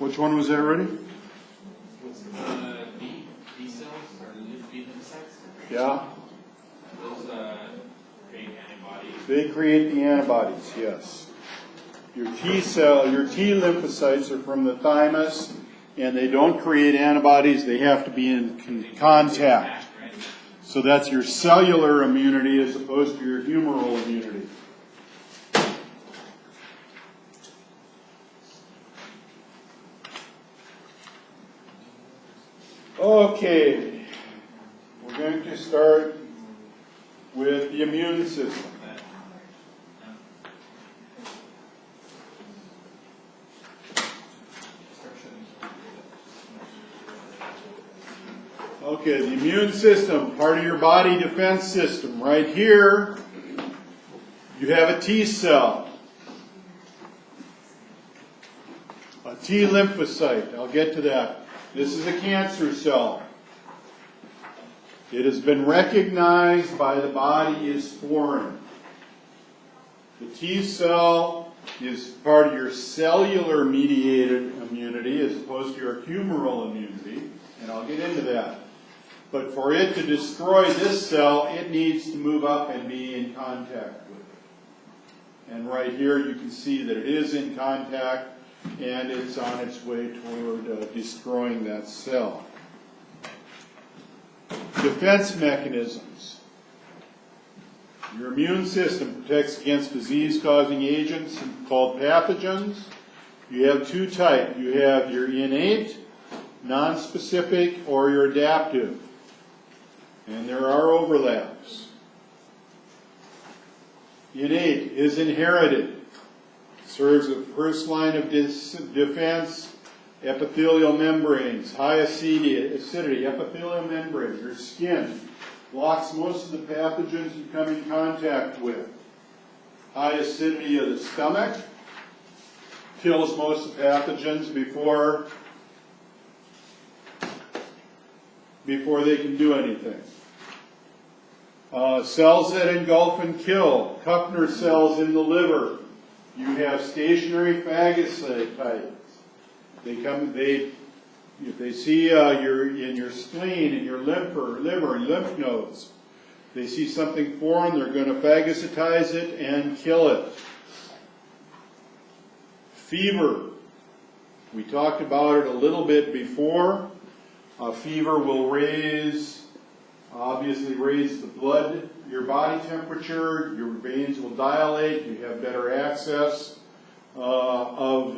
Which one was that already? B cells or B lymphocytes? Yeah. Those create antibodies. They create the antibodies, yes. Your T lymphocytes are from the thymus, and they don't create antibodies. They have to be in contact. So that's your cellular immunity as opposed to your humoral immunity. Okay, we're going to start with the immune system. Okay, the immune system, part of your body defense system. Right here, you have a T cell, a T lymphocyte. I'll get to that. This is a cancer cell. It has been recognized by the body as foreign. The T cell is part of your cellular mediated immunity as opposed to your humoral immunity, and I'll get into that. But for it to destroy this cell, it needs to move up and be in contact with it. And right here you can see that it is in contact, and it's on its way toward destroying that cell. Defense mechanisms. Your immune system protects against disease-causing agents called pathogens. You have two types. You have your innate, nonspecific, or your adaptive. And there are overlaps. Innate is inherited. Serves as the first line of defense. Epithelial membranes, high acidity, epithelial membranes, your skin blocks most of the pathogens you come in contact with. High acidity of the stomach kills most of the pathogens before they can do anything. Cells that engulf and kill, Kupfner cells in the liver. You have stationary phagocytes. If they see in your spleen, in your liver, and lymph nodes, they see something foreign, they're going to phagocytize it and kill it. Fever. We talked about it a little bit before. Fever will obviously raise the blood, your body temperature, your veins will dilate, you have better access of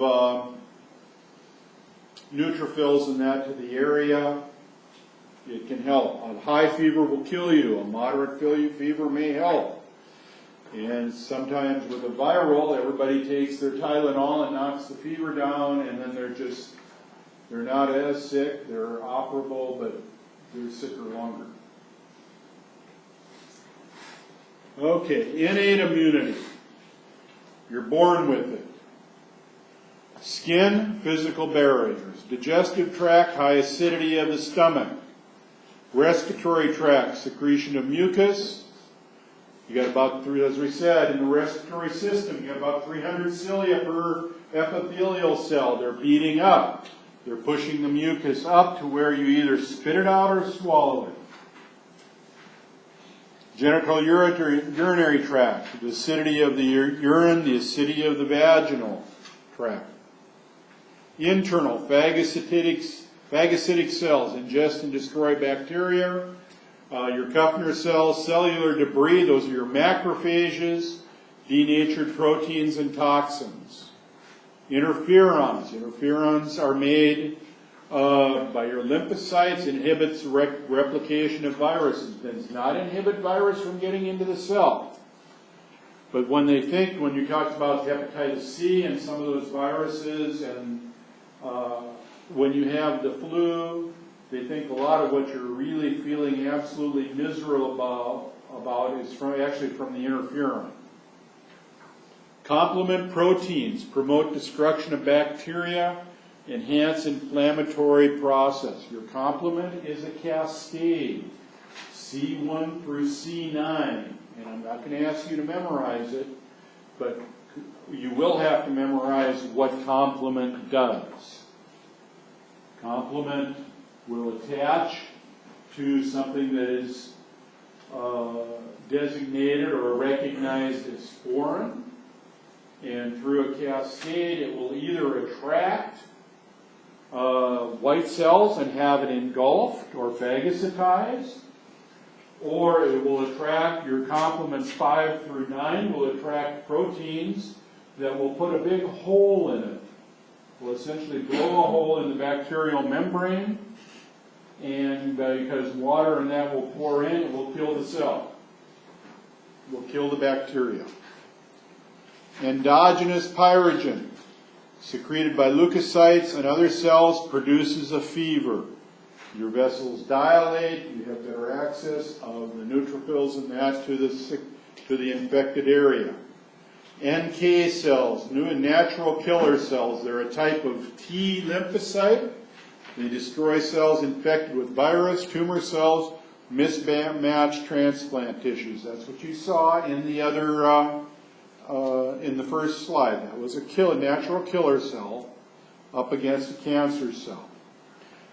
neutrophils and that to the area. It can help. A high fever will kill you. A moderate fever may help. And sometimes with a viral, everybody takes their Tylenol and knocks the fever down, and then they're not as sick. They're operable, but they're sicker longer. Okay, innate immunity. You're born with it. Skin, physical barriers. Digestive tract, high acidity of the stomach. Respiratory tract, secretion of mucus. You got about, as we said, in the respiratory system, you got about 300 cilia per epithelial cell. They're beating up. They're pushing the mucus up to where you either spit it out or swallow it. Genital urinary tract, the acidity of the urine, the acidity of the vaginal tract. Internal, phagocytic cells ingest and destroy bacteria. Your Kupfner cells, cellular debris, those are your macrophages, denatured proteins and toxins. Interferons. Interferons are made by your lymphocytes, inhibits replication of viruses. Does not inhibit virus from getting into the cell. But when you talked about hepatitis C and some of those viruses, and when you have the flu, they think a lot of what you're really feeling absolutely miserable about is actually from the interferon. Complement proteins promote destruction of bacteria, enhance inflammatory process. Your complement is a cascade, C1 through C9. And I'm not going to ask you to memorize it, but you will have to memorize what complement does. Complement will attach to something that is designated or recognized as foreign, and through a cascade it will either attract white cells and have it engulfed or phagocytized, or it will attract, your complements 5 through 9 will attract proteins that will put a big hole in it. Will essentially blow a hole in the bacterial membrane, and because water and that will pour in, it will kill the cell. It will kill the bacteria. Endogenous pyrogen, secreted by leukocytes and other cells, produces a fever. Your vessels dilate, you have better access of the neutrophils and that to the infected area. NK cells, new and natural killer cells, they're a type of T lymphocyte. They destroy cells infected with virus, tumor cells, mismatched transplant tissues. That's what you saw in the other, in the first slide. That was a natural killer cell up against a cancer cell.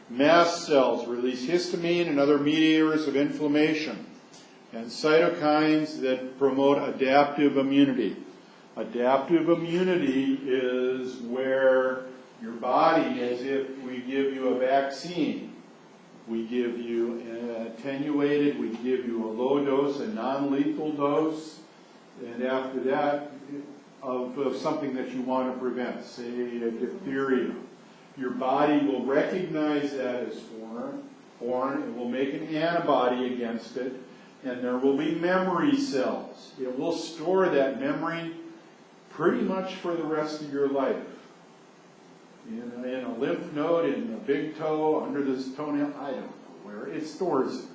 Mast cells release histamine and other mediators of inflammation, and cytokines that promote adaptive immunity. Adaptive immunity is where your body, as if we give you a vaccine, we give you an attenuated, we give you a low dose, a non-lethal dose, and after that, of something that you want to prevent, say a diphtheria. Your body will recognize that as foreign, it will make an antibody against it, and there will be memory cells. It will store that memory pretty much for the rest of your life. In a lymph node, in a big toe, under this toenail, I don't know where. It stores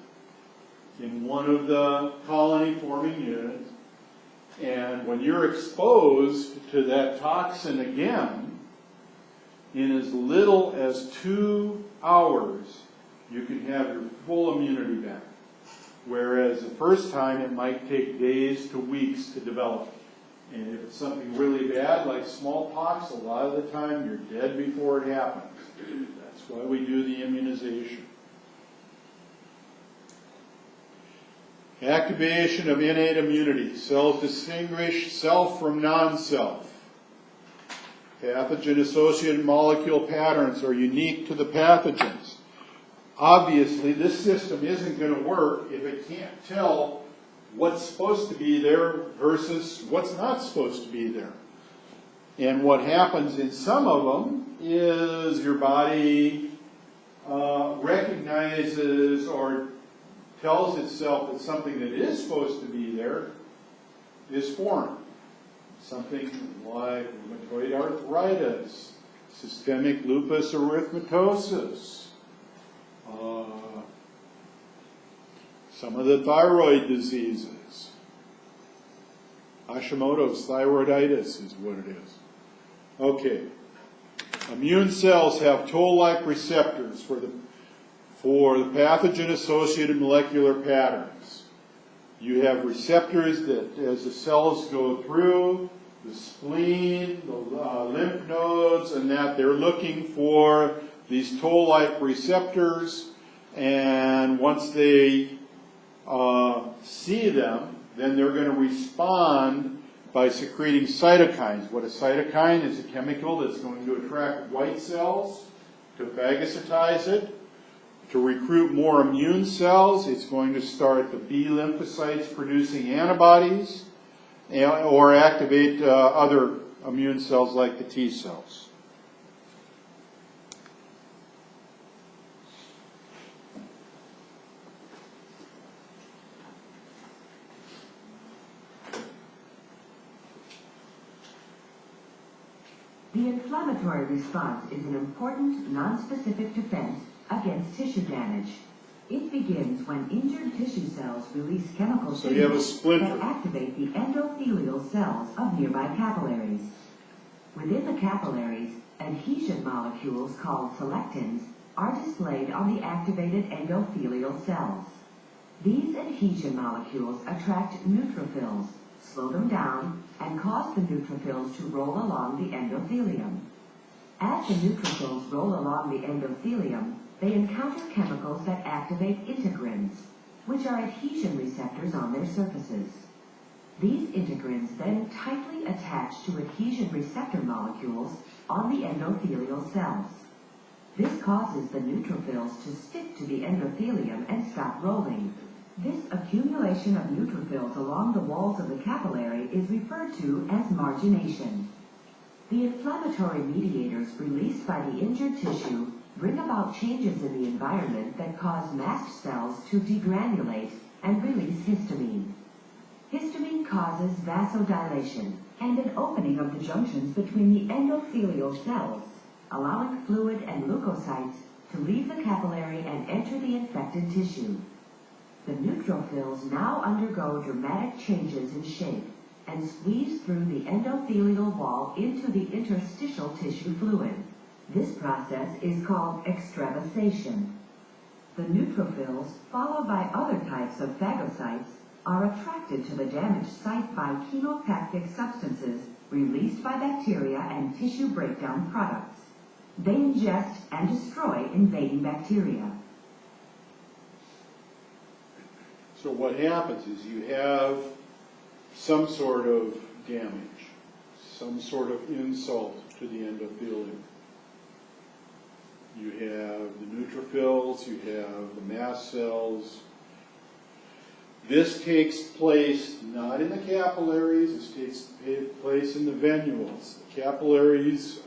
it in one of the colony-forming units. And when you're exposed to that toxin again, in as little as 2 hours, you can have your full immunity back. Whereas the first time, it might take days to weeks to develop. And if it's something really bad, like smallpox, a lot of the time you're dead before it happens. That's why we do the immunization. Activation of innate immunity. Cells distinguish self from non-self. Pathogen-associated molecule patterns are unique to the pathogens. Obviously, this system isn't going to work if it can't tell what's supposed to be there versus what's not supposed to be there. And what happens in some of them is your body recognizes or tells itself that something that is supposed to be there is foreign. Something like rheumatoid arthritis, systemic lupus erythematosus, some of the thyroid diseases. Hashimoto's thyroiditis is what it is. Okay. Immune cells have toll-like receptors for the pathogen-associated molecular patterns. You have receptors that, as the cells go through, the spleen, the lymph nodes, and that they're looking for these toll-like receptors, and once they see them, then they're going to respond by secreting cytokines. What a cytokine is, a chemical that's going to attract white cells to phagocytize it. To recruit more immune cells, it's going to start the B lymphocytes producing antibodies or activate other immune cells like the T cells. The inflammatory response is an important non-specific defense against tissue damage. It begins when injured tissue cells release chemical signals that activate the endothelial cells of nearby capillaries. Within the capillaries, adhesion molecules called selectins are displayed on the activated endothelial cells. These adhesion molecules attract neutrophils, slow them down, and cause the neutrophils to roll along the endothelium. As the neutrophils roll along the endothelium, they encounter chemicals that activate integrins, which are adhesion receptors on their surfaces. These integrins then tightly attach to adhesion receptor molecules on the endothelial cells. This causes the neutrophils to stick to the endothelium and stop rolling. This accumulation of neutrophils along the walls of the capillary is referred to as margination. The inflammatory mediators released by the injured tissue bring about changes in the environment that cause mast cells to degranulate and release histamine. Histamine causes vasodilation and an opening of the junctions between the endothelial cells, allowing fluid and leukocytes to leave the capillary and enter the infected tissue. The neutrophils now undergo dramatic changes in shape and squeeze through the endothelial wall into the interstitial tissue fluid. This process is called extravasation. The neutrophils, followed by other types of phagocytes, are attracted to the damaged site by chemotactic substances released by bacteria and tissue breakdown products. They ingest and destroy invading bacteria. So what happens is you have some sort of damage, some sort of insult to the endothelium. You have the neutrophils, you have the mast cells. This takes place not in the capillaries, this takes place in the venules. The capillaries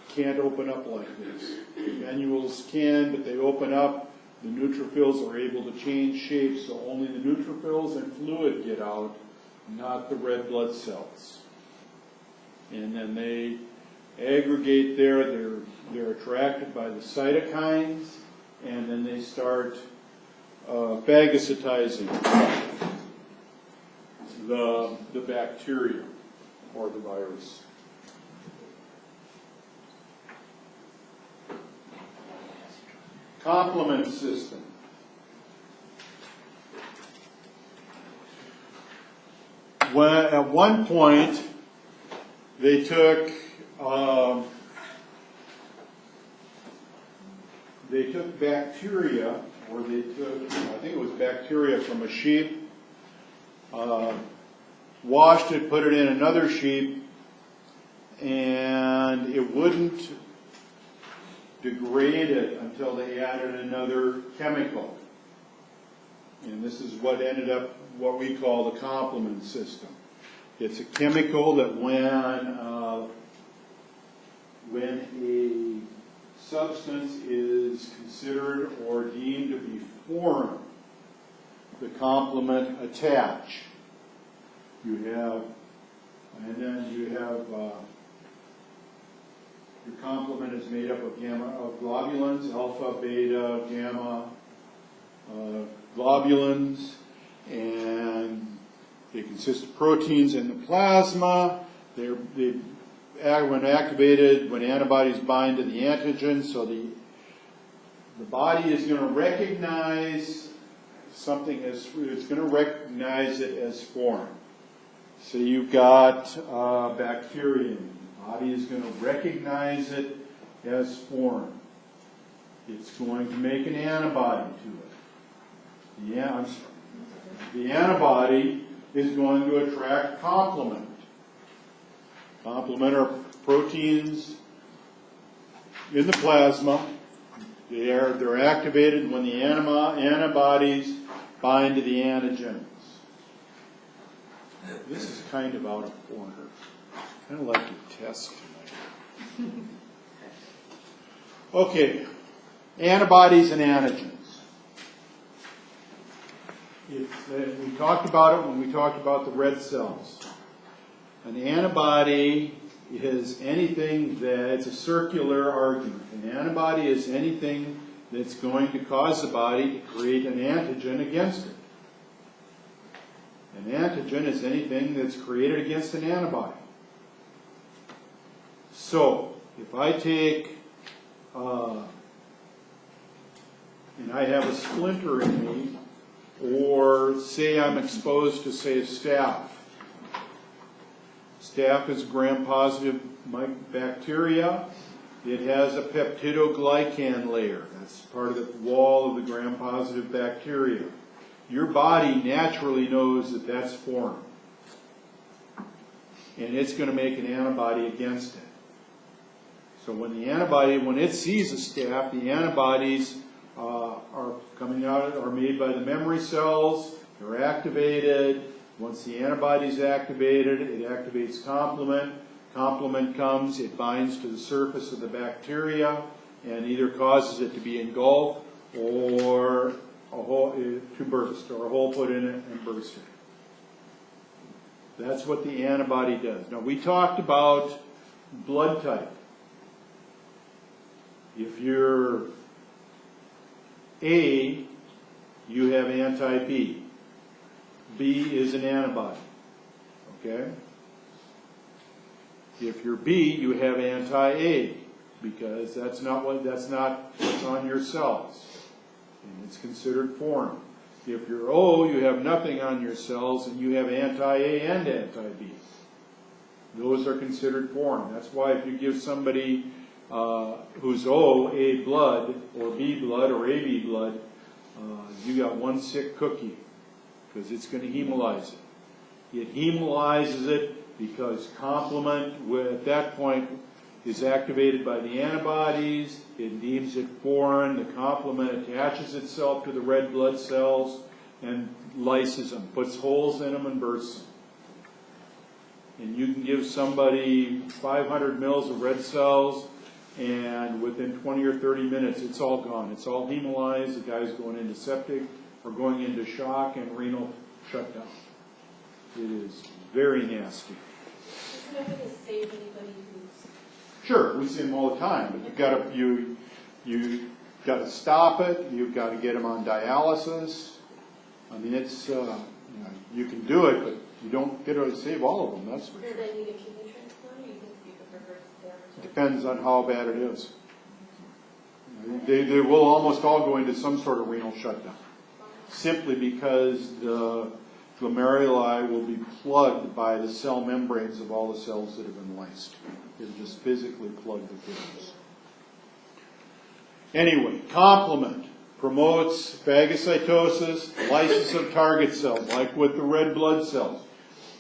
can't open up like this. The venules can, but they open up. The neutrophils are able to change shape, so only the neutrophils and fluid get out, not the red blood cells. And then they aggregate there, they're attracted by the cytokines, and then they start phagocytizing the bacteria or the virus. Complement system. At one point, they took bacteria, or they took, I think it was bacteria from a sheep, washed it, put it in another sheep, and it wouldn't degrade it until they added another chemical. And this is what ended up what we call the complement system. It's a chemical that when a substance is considered or deemed to be foreign, the complement attach. You have, and then you have, your complement is made up of globulins, alpha, beta, gamma globulins, and they consist of proteins in the plasma. When activated, when antibodies bind to the antigen, so the body is going to recognize something as, it's going to recognize it as foreign. So you've got bacteria. The body is going to recognize it as foreign. It's going to make an antibody to it. The antibody is going to attract complement. Complement are proteins in the plasma. They're activated when the antibodies bind to the antigens. This is kind of out of order. Kind of like your test tonight. Okay, antibodies and antigens. We talked about it when we talked about the red cells. An antibody is anything it's a circular argument. An antibody is anything that's going to cause the body to create an antigen against it. An antigen is anything that's created against an antibody. So, if I take, and I have a splinter in me, or say I'm exposed to, say, a staph. Staph is gram-positive bacteria, It has a peptidoglycan layer. That's part of the wall of the gram-positive bacteria. Your body naturally knows that that's foreign. And it's going to make an antibody against it. So when it sees a staph, the antibodies are coming out, are made by the memory cells. They're activated. Once the antibody's activated, it activates complement. Complement comes, it binds to the surface of the bacteria and either causes it to be engulfed or a hole to burst, or a hole put in it and burst it. That's what the antibody does. Now we talked about blood type. If you're A, you have anti-B. B is an antibody. Okay? If you're B, you have anti-A, because that's not what's on your cells, and it's considered foreign. If you're O, you have nothing on your cells, and you have anti-A and anti-B. Those are considered foreign. That's why if you give somebody who's O, A blood, or B blood, or AB blood, you got one sick cookie, because it's going to hemolyze it. It hemolyzes it because complement, at that point, is activated by the antibodies. It deems it foreign. The complement attaches itself to the red blood cells and lyses them, puts holes in them and bursts them. And you can give somebody 500 mils of red cells, and within 20 or 30 minutes, it's all gone. It's all hemolyzed. The guy's going into septic or going into shock and renal shutdown. It is very nasty. Isn't it going to save anybody who's... Sure, we see them all the time, but you got to stop it. You've got to get them on dialysis. I mean, it's you can do it, but you don't get to save all of them. That's for sure. Do they need a kidney transplant, or you think you prefer to stay? Depends on how bad it is. They will almost all go into some sort of renal shutdown, simply because the glomeruli will be plugged by the cell membranes of all the cells that have been lysed. It'll just physically plug the kidneys. Anyway, complement promotes phagocytosis, lysis of target cells, like with the red blood cells.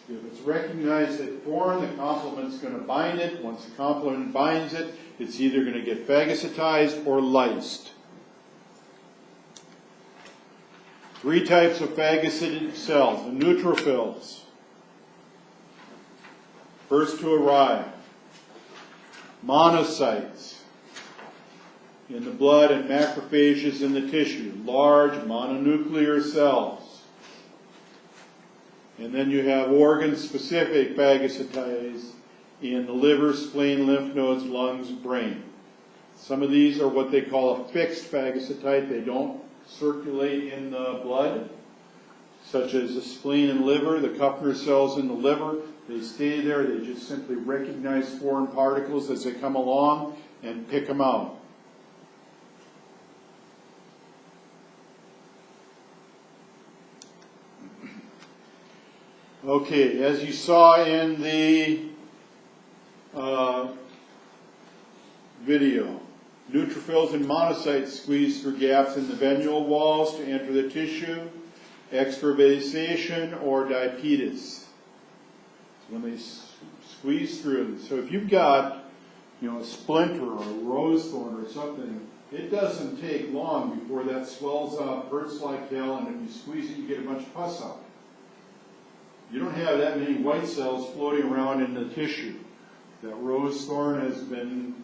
If it's recognized as foreign, the complement's going to bind it. Once the complement binds it, it's either going to get phagocytized or lysed. 3 types of phagocytic cells, the neutrophils. First to arrive. Monocytes in the blood and macrophages in the tissue, large mononuclear cells. And then you have organ-specific phagocytes in the liver, spleen, lymph nodes, lungs, brain. Some of these are what they call a fixed phagocyte. They don't circulate in the blood, such as the spleen and liver, the Kupfner cells in the liver. They stay there. They just simply recognize foreign particles as they come along and pick them out. Okay, as you saw in the video, neutrophils and monocytes squeeze through gaps in the venule walls to enter the tissue, extravasation or diabetes. When they squeeze through. So if you've got, a splinter or a rose thorn or something, it doesn't take long before that swells up, hurts like hell, and if you squeeze it, you get a bunch of pus out. You don't have that many white cells floating around in the tissue. That rose thorn has been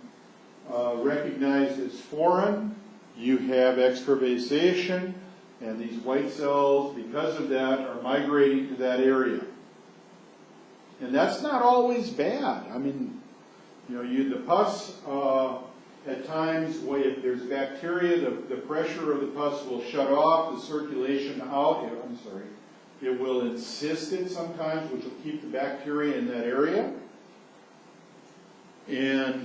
recognized as foreign. You have extravasation, and these white cells, because of that, are migrating to that area. And that's not always bad. I mean, the pus, at times, if there's bacteria, the pressure of the pus will shut off the circulation out. It will encysted it sometimes, which will keep the bacteria in that area. And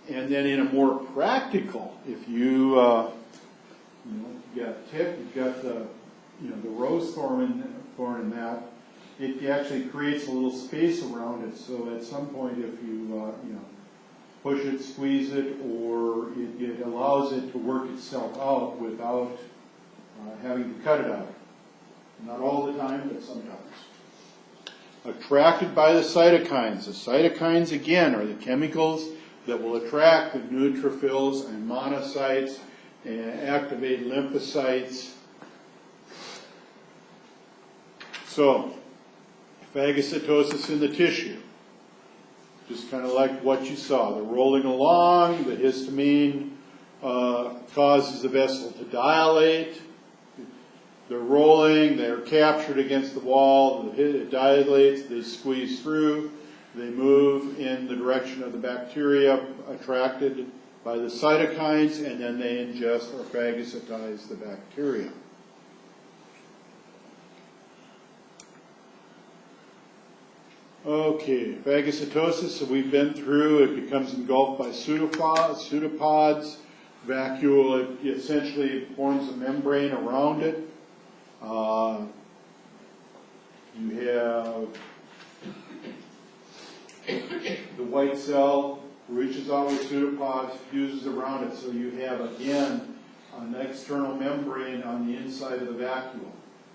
then in a more practical, if you've got a tip, you've got the rose thorn in that, it actually creates a little space around it. So at some point, if you push it, squeeze it, or it allows it to work itself out without having to cut it out. Not all the time, but sometimes. Attracted by the cytokines. The cytokines, again, are the chemicals that will attract the neutrophils and monocytes and activate lymphocytes. So, phagocytosis in the tissue. Just kind of like what you saw. They're rolling along, the histamine causes the vessel to dilate. They're rolling, they're captured against the wall, it dilates, they squeeze through, they move in the direction of the bacteria attracted by the cytokines, and then they ingest or phagocytize the bacteria. Okay, phagocytosis, so we've been through, it becomes engulfed by pseudopods, vacuole, it essentially forms a membrane around it. You have the white cell reaches out with pseudopods, fuses around it, so you have, again, an external membrane on the inside of the vacuole.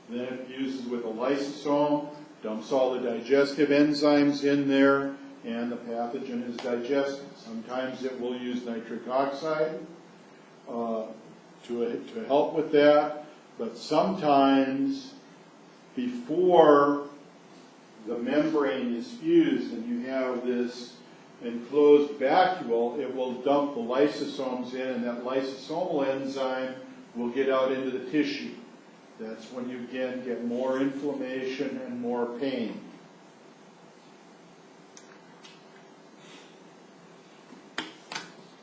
Then it fuses with a lysosome, dumps all the digestive enzymes in there, and the pathogen is digested. Sometimes it will use nitric oxide to help with that, but sometimes before the membrane is fused and you have this enclosed vacuole, it will dump the lysosomes in, and that lysosomal enzyme will get out into the tissue. That's when you again get more inflammation and more pain.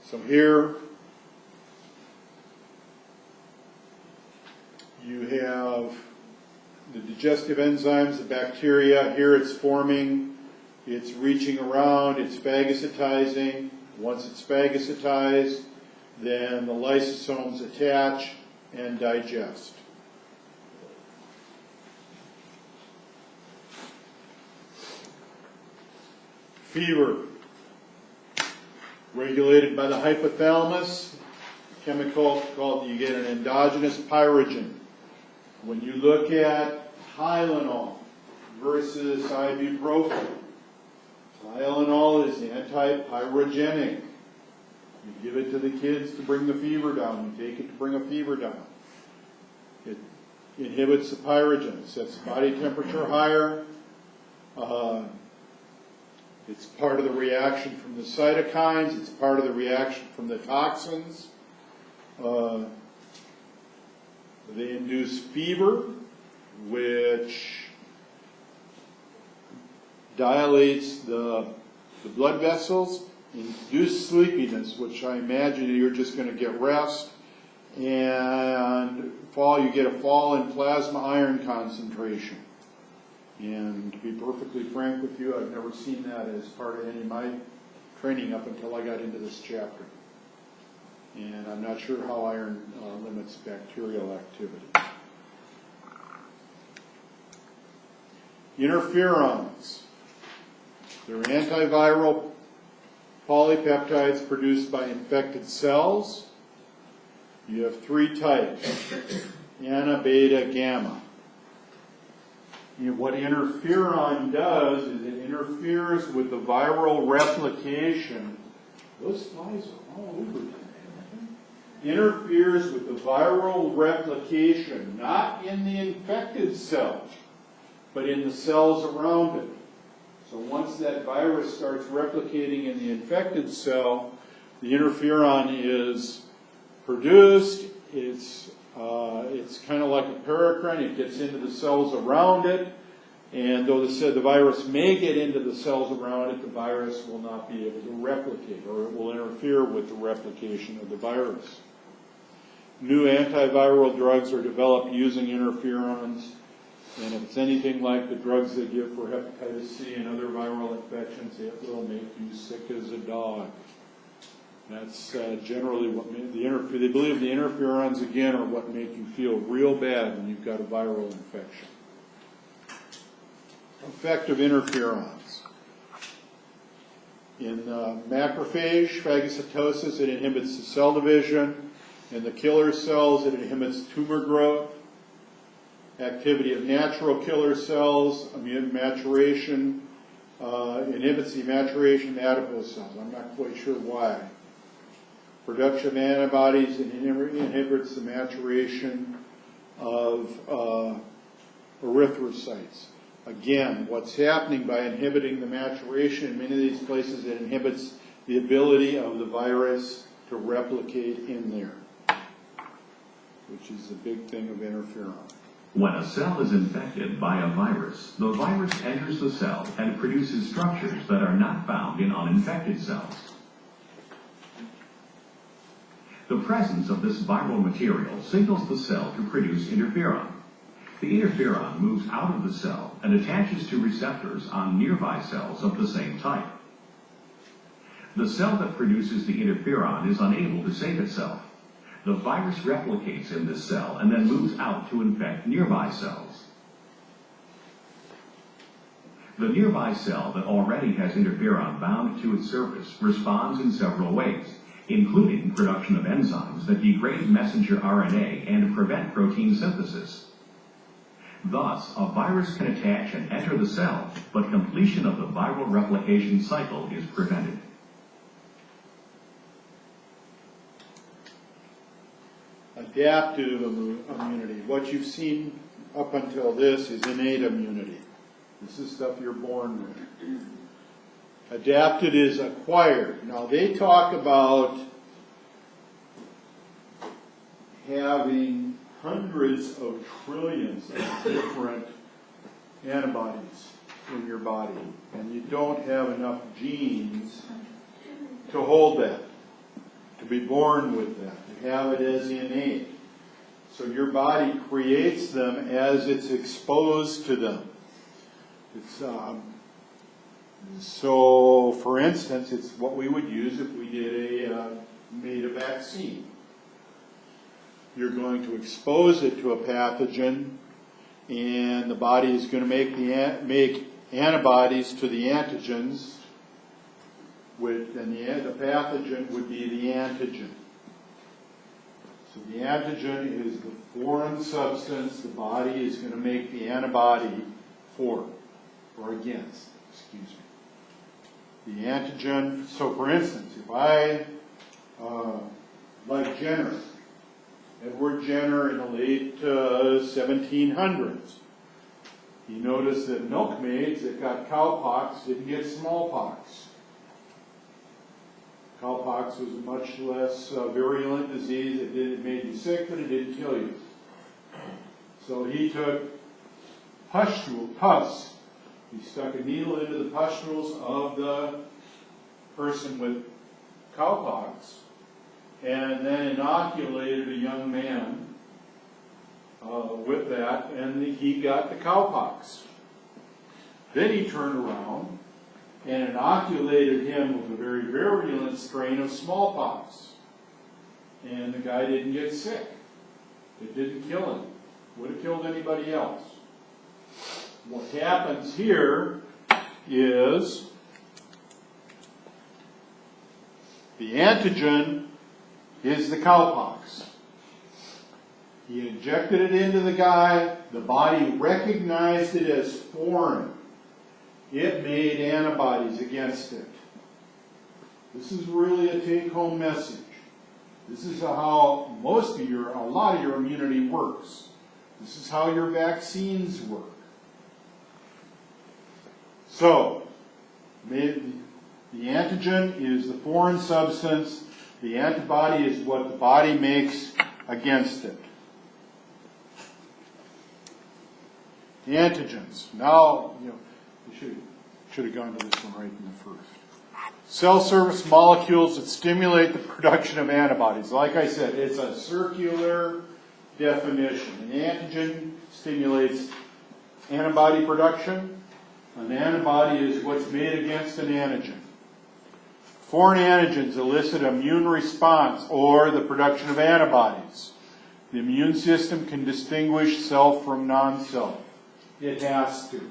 So here you have the digestive enzymes, the bacteria. Here it's forming, it's reaching around, it's phagocytizing. Once it's phagocytized, then the lysosomes attach and digest. Fever, regulated by the hypothalamus, chemical called, you get an endogenous pyrogen. When you look at Tylenol versus ibuprofen, Tylenol is anti-pyrogenic. You give it to the kids to bring the fever down. You take it to bring a fever down. It inhibits the pyrogen, sets the body temperature higher. It's part of the reaction from the cytokines. It's part of the reaction from the toxins. They induce fever, which dilates the blood vessels, induce sleepiness, which I imagine you're just going to get rest, and you get a fall in plasma iron concentration. And to be perfectly frank with you, I've never seen that as part of any of my training up until I got into this chapter. And I'm not sure how iron limits bacterial activity. Interferons. They're antiviral polypeptides produced by infected cells. You have three types, anna, beta, gamma. What interferon does is it interferes with the viral replication. Those flies are all over today. Interferes with the viral replication, not in the infected cell, but in the cells around it. So once that virus starts replicating in the infected cell, the interferon is produced. It's kind of like a paracrine. It gets into the cells around it, and though the virus may get into the cells around it, the virus will not be able to replicate, or it will interfere with the replication of the virus. New antiviral drugs are developed using interferons, and if it's anything like the drugs they give for hepatitis C and other viral infections, it will make you sick as a dog. That's generally what they believe the interferons, again, are what make you feel real bad when you've got a viral infection. Effect of interferons. In macrophage, phagocytosis, it inhibits the cell division. In the killer cells, it inhibits tumor growth. Activity of natural killer cells, immune maturation, inhibits the maturation of adipose cells. I'm not quite sure why. Production of antibodies inhibits the maturation of erythrocytes. Again, what's happening by inhibiting the maturation in many of these places, it inhibits the ability of the virus to replicate in there, which is the big thing of interferon. When a cell is infected by a virus, the virus enters the cell and produces structures that are not found in uninfected cells. The presence of this viral material signals the cell to produce interferon. The interferon moves out of the cell and attaches to receptors on nearby cells of the same type. The cell that produces the interferon is unable to save itself. The virus replicates in this cell and then moves out to infect nearby cells. The nearby cell that already has interferon bound to its surface responds in several ways, including production of enzymes that degrade messenger RNA and prevent protein synthesis. Thus, a virus can attach and enter the cell, but completion of the viral replication cycle is prevented. Adaptive immunity. What you've seen up until this is innate immunity. This is stuff you're born with. Adapted is acquired. Now they talk about having hundreds of trillions of different antibodies in your body, and you don't have enough genes to hold that, to be born with that, to have it as innate. So your body creates them as it's exposed to them. It's so, for instance, it's what we would use if we made a vaccine. You're going to expose it to a pathogen, and the body is going to make antibodies to the antigens, and the pathogen would be the antigen. So the antigen is the foreign substance the body is going to make the antibody for, or against, excuse me. The antigen, so for instance, if I, like Jenner, Edward Jenner in the late 1700s, he noticed that milkmaids that got cowpox didn't get smallpox. Cowpox was a much less virulent disease. It made you sick, but it didn't kill you. So he took pus. He stuck a needle into the pustules of the person with cowpox, and then inoculated a young man with that, and he got the cowpox. Then he turned around and inoculated him with a very virulent strain of smallpox. And the guy didn't get sick. It didn't kill him. Would have killed anybody else. What happens here is the antigen is the cowpox. He injected it into the guy. The body recognized it as foreign. It made antibodies against it. This is really a take-home message. This is how a lot of your immunity works. This is how your vaccines work. So, the antigen is the foreign substance. The antibody is what the body makes against it. The antigens. Now, you should have gone to this one right in the first. Cell surface molecules that stimulate the production of antibodies. Like I said, it's a circular definition. An antigen stimulates antibody production. An antibody is what's made against an antigen. Foreign antigens elicit immune response or the production of antibodies. The immune system can distinguish self from non-self. It has to,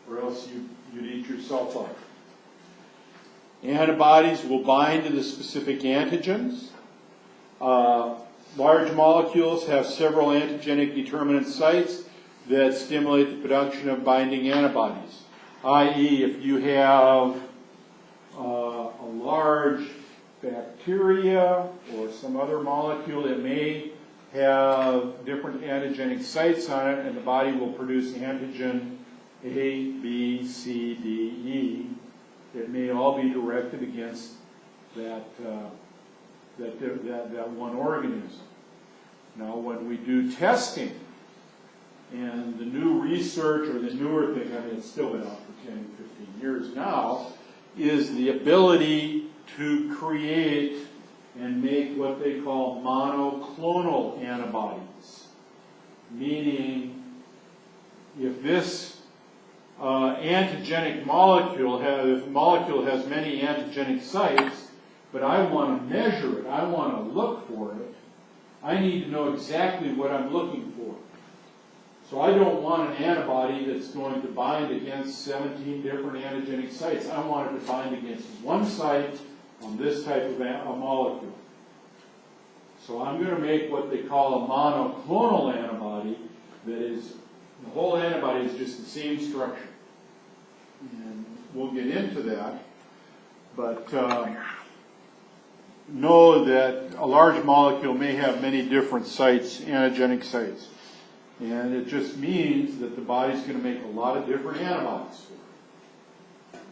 or else you'd eat yourself up. Antibodies will bind to the specific antigens. Large molecules have several antigenic determinant sites that stimulate the production of binding antibodies. I.e., if you have a large bacteria or some other molecule that may have different antigenic sites on it, and the body will produce antigen A, B, C, D, E. It may all be directed against that one organism. Now, when we do testing, and the new research, or the newer thing, I mean, it's still been out for 10, 15 years now, is the ability to create and make what they call monoclonal antibodies. Meaning, if this antigenic molecule has many antigenic sites, but I want to measure it, I want to look for it, I need to know exactly what I'm looking for. So I don't want an antibody that's going to bind against 17 different antigenic sites. I want it to bind against one site on this type of a molecule. So I'm going to make what they call a monoclonal antibody that is, the whole antibody is just the same structure. And we'll get into that. But know that a large molecule may have many different sites, antigenic sites. And it just means that the body's going to make a lot of different antibodies for it.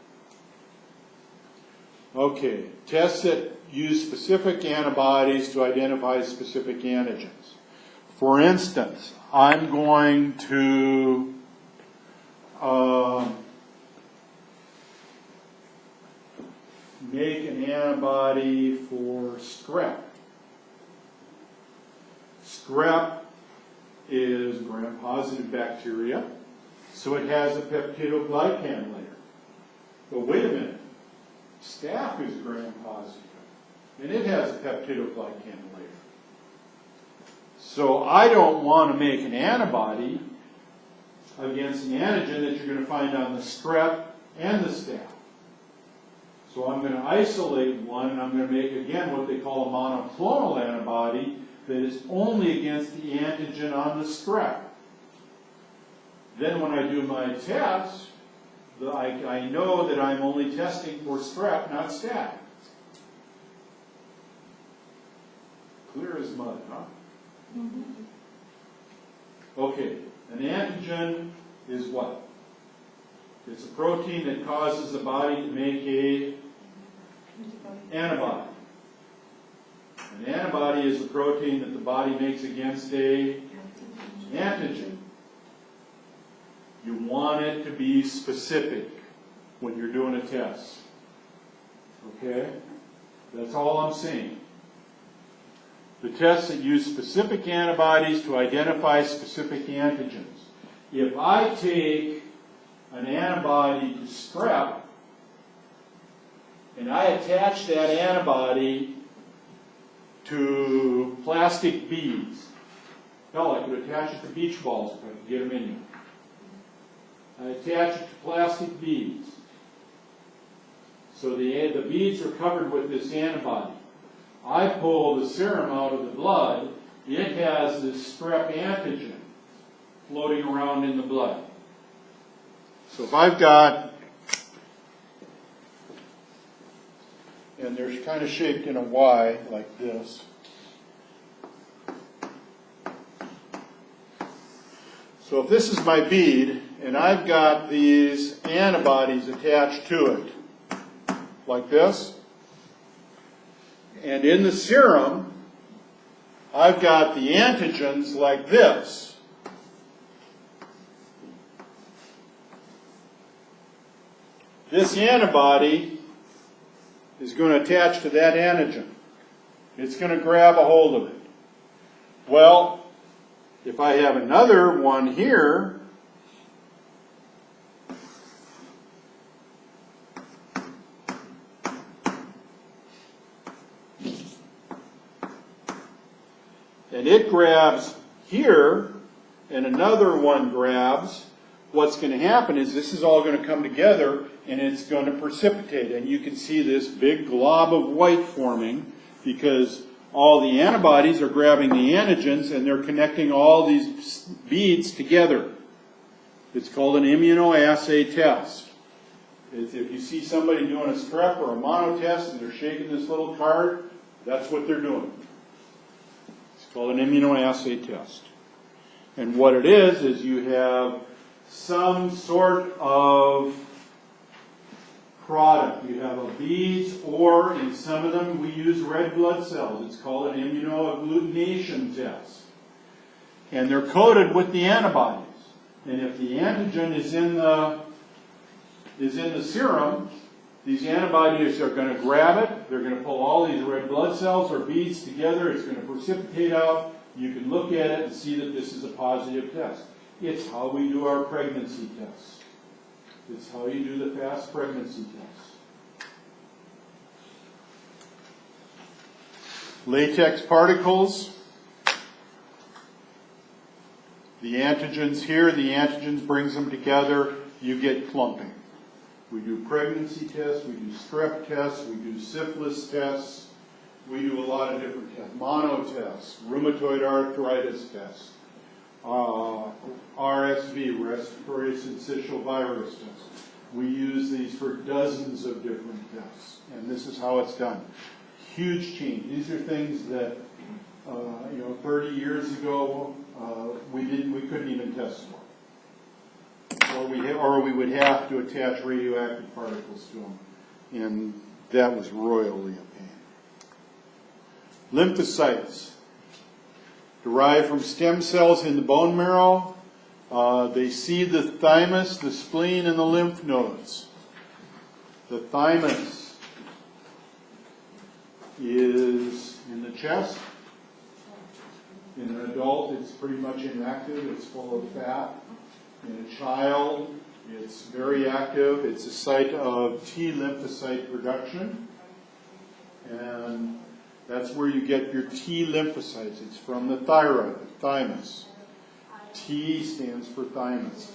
Okay, tests that use specific antibodies to identify specific antigens. For instance, I'm going to make an antibody for strep. Strep is gram-positive bacteria, so it has a peptidoglycan layer. But wait a minute, staph is gram-positive, and it has a peptidoglycan layer. So I don't want to make an antibody against an antigen that you're going to find on the strep and the staph. So I'm going to isolate one, and I'm going to make, again, what they call a monoclonal antibody that is only against the antigen on the strep. Then when I do my test, I know that I'm only testing for strep, not staph. Clear as mud, huh? Mm-hmm. Okay, an antigen is what? It's a protein that causes the body to make an antibody. An antibody is a protein that the body makes against an antigen. You want it to be specific when you're doing a test. Okay? That's all I'm saying. The tests that use specific antibodies to identify specific antigens. If I take an antibody to strep, and I attach that antibody to plastic beads. Hell, I could attach it to beach balls if I could get them in there. I attach it to plastic beads. So the beads are covered with this antibody. I pull the serum out of the blood. It has this strep antigen floating around in the blood. So if I've got, and they're kind of shaped in a Y like this. So if this is my bead, and I've got these antibodies attached to it, like this, and in the serum, I've got the antigens like this. This antibody is going to attach to that antigen. It's going to grab a hold of it. Well, if I have another one here, and it grabs here, and another one grabs, what's going to happen is this is all going to come together and it's going to precipitate. And you can see this big glob of white forming because all the antibodies are grabbing the antigens and they're connecting all these beads together. It's called an immunoassay test. If you see somebody doing a strep or a mono test and they're shaking this little card, that's what they're doing. It's called an immunoassay test. And what it is you have some sort of product. You have a beads, or in some of them we use red blood cells. It's called an immunoagglutination test. And they're coated with the antibodies. And if the antigen is in the serum, these antibodies are going to grab it. They're going to pull all these red blood cells or beads together. It's going to precipitate out. You can look at it and see that this is a positive test. It's how we do our pregnancy tests. It's how you do the fast pregnancy test. Latex particles. The antigens here, the antigens brings them together. You get clumping. We do pregnancy tests, we do strep tests, we do syphilis tests. We do a lot of different tests. Mono tests, rheumatoid arthritis tests, RSV, respiratory syncytial virus tests. We use these for dozens of different tests, and this is how it's done. Huge change. These are things that 30 years ago we couldn't even test for, or we would have to attach radioactive particles to them, and that was royally a pain. Lymphocytes, derived from stem cells in the bone marrow. They seed the thymus, the spleen, and the lymph nodes. The thymus is in the chest. In an adult, it's pretty much inactive. It's full of fat. In a child, it's very active. It's a site of T lymphocyte production. And that's where you get your T lymphocytes. It's from the thyroid, the thymus. T stands for thymus.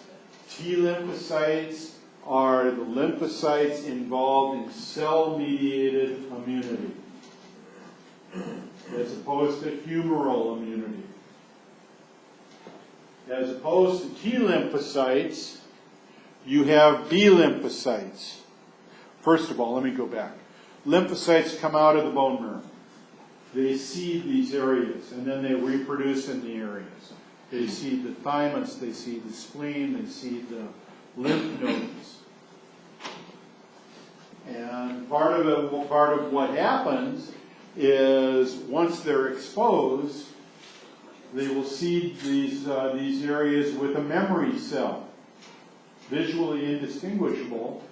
T lymphocytes are the lymphocytes involved in cell-mediated immunity, as opposed to humoral immunity. As opposed to T lymphocytes, you have B lymphocytes. First of all, let me go back. Lymphocytes come out of the bone marrow. They seed these areas, and then they reproduce in the areas. They seed the thymus, they seed the spleen, they seed the lymph nodes. And part of what happens is once they're exposed, they will seed these areas with a memory cell, visually indistinguishable,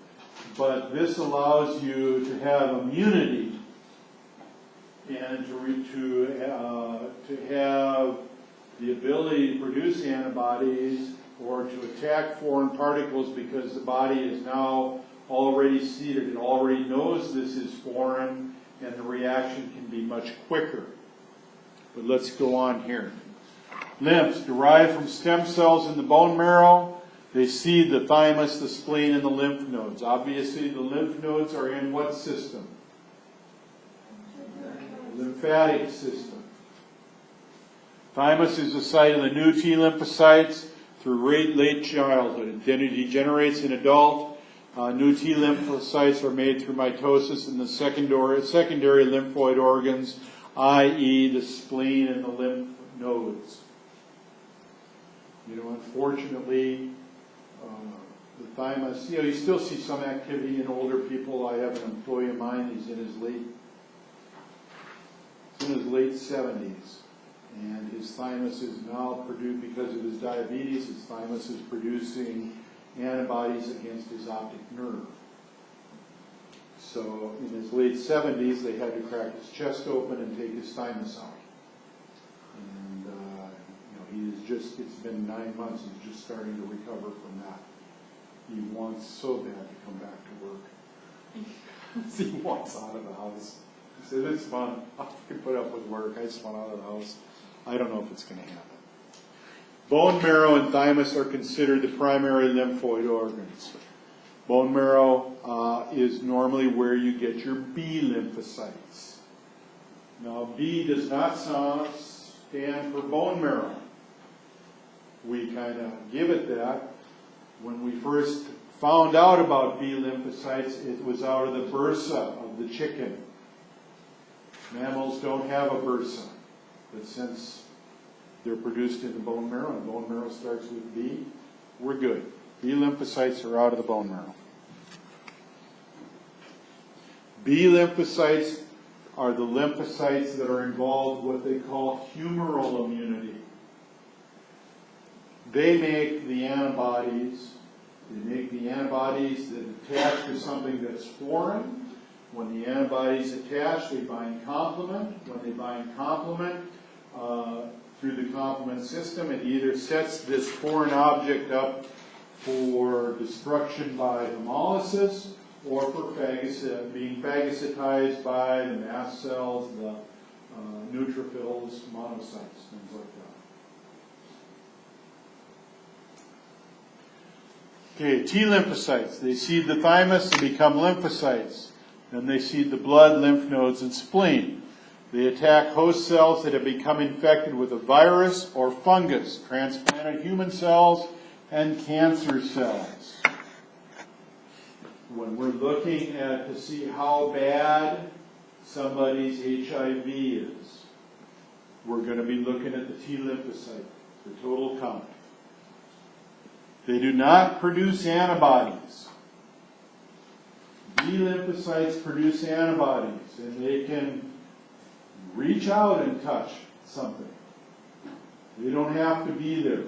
but this allows you to have immunity and to have the ability to produce antibodies or to attack foreign particles because the body is now already seeded. It already knows this is foreign and the reaction can be much quicker. But let's go on here. Lymphs derived from stem cells in the bone marrow. They seed the thymus, the spleen, and the lymph nodes. Obviously, the lymph nodes are in what system? Lymphatic system. Thymus is the site of the new T lymphocytes through late childhood. Then it degenerates in adult. New T lymphocytes are made through mitosis in the secondary lymphoid organs, i.e. the spleen and the lymph nodes. Unfortunately, the thymus, you still see some activity in older people. I have an employee of mine, he's in his late 70s. And his thymus is now produced, because of his diabetes, his thymus is producing antibodies against his optic nerve. So in his late 70s, they had to crack his chest open and take his thymus out. And it's been 9 months, he's just starting to recover from that. He wants so bad to come back to work. He wants out of the house. He said, it's fun. I can put up with work. I just want out of the house. I don't know if it's going to happen. Bone marrow and thymus are considered the primary lymphoid organs. Bone marrow is normally where you get your B lymphocytes. Now, B does not stand for bone marrow. We kind of give it that. When we first found out about B lymphocytes, it was out of the bursa of the chicken. Mammals don't have a bursa, but since they're produced in the bone marrow, and bone marrow starts with B, we're good. B lymphocytes are out of the bone marrow. B lymphocytes are the lymphocytes that are involved in what they call humoral immunity. They make the antibodies. They make the antibodies that attach to something that's foreign. When the antibodies attach, they bind complement. When they bind complement through the complement system, it either sets this foreign object up for destruction by hemolysis or for being phagocytized by the mast cells, the neutrophils, monocytes, things like that. Okay, T lymphocytes. They seed the thymus and become lymphocytes. Then they seed the blood, lymph nodes, and spleen. They attack host cells that have become infected with a virus or fungus, transplanted human cells, and cancer cells. When we're looking at to see how bad somebody's HIV is, we're going to be looking at the T lymphocyte, the total count. They do not produce antibodies. B lymphocytes produce antibodies, and they can reach out and touch something. They don't have to be there.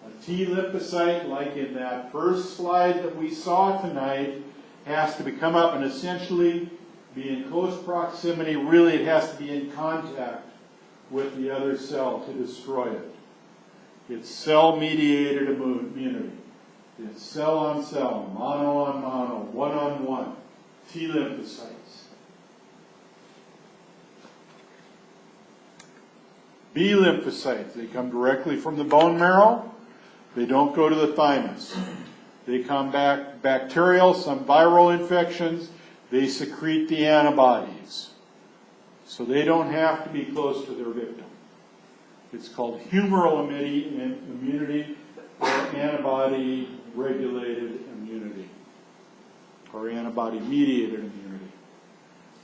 A T lymphocyte, like in that first slide that we saw tonight, has to come up and essentially be in close proximity. Really, it has to be in contact with the other cell to destroy it. It's cell-mediated immunity. It's cell on cell, mono on mono, one on one. T lymphocytes. B lymphocytes, they come directly from the bone marrow. They don't go to the thymus. They combat bacterial, some viral infections. They secrete the antibodies. So they don't have to be close to their victim. It's called humoral immunity or antibody-regulated immunity or antibody-mediated immunity.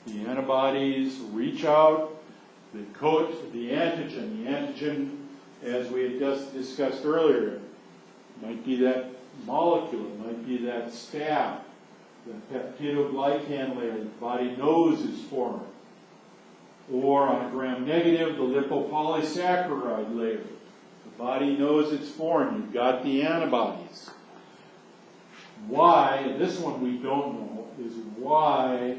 The antibodies reach out, they coat the antigen. The antigen, as we had just discussed earlier, might be that molecule, it might be that staph, the peptidoglycan layer the body knows is foreign. Or on a gram-negative, the lipopolysaccharide layer. The body knows it's foreign. You've got the antibodies. Why, and this one we don't know, is why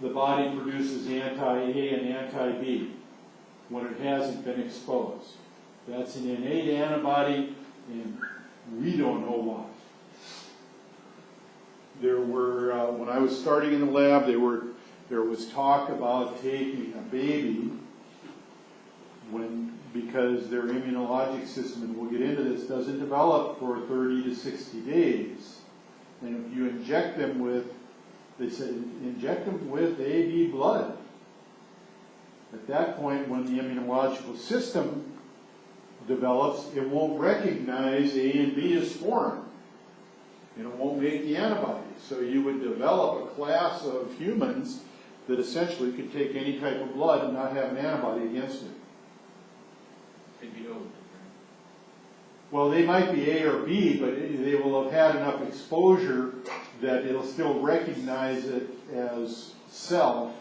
the body produces anti-A and anti-B when it hasn't been exposed. That's an innate antibody, and we don't know why. There were, when I was starting in the lab, there was talk about taking a baby because their immunologic system, and we'll get into this, doesn't develop for 30 to 60 days. And if you inject them with, they said, inject them with AB blood. At that point, when the immunological system develops, it won't recognize A and B as foreign. And it won't make the antibodies. So you would develop a class of humans that essentially could take any type of blood and not have an antibody against it. They'd be O. Well, they might be A or B, but they will have had enough exposure that it'll still recognize it as self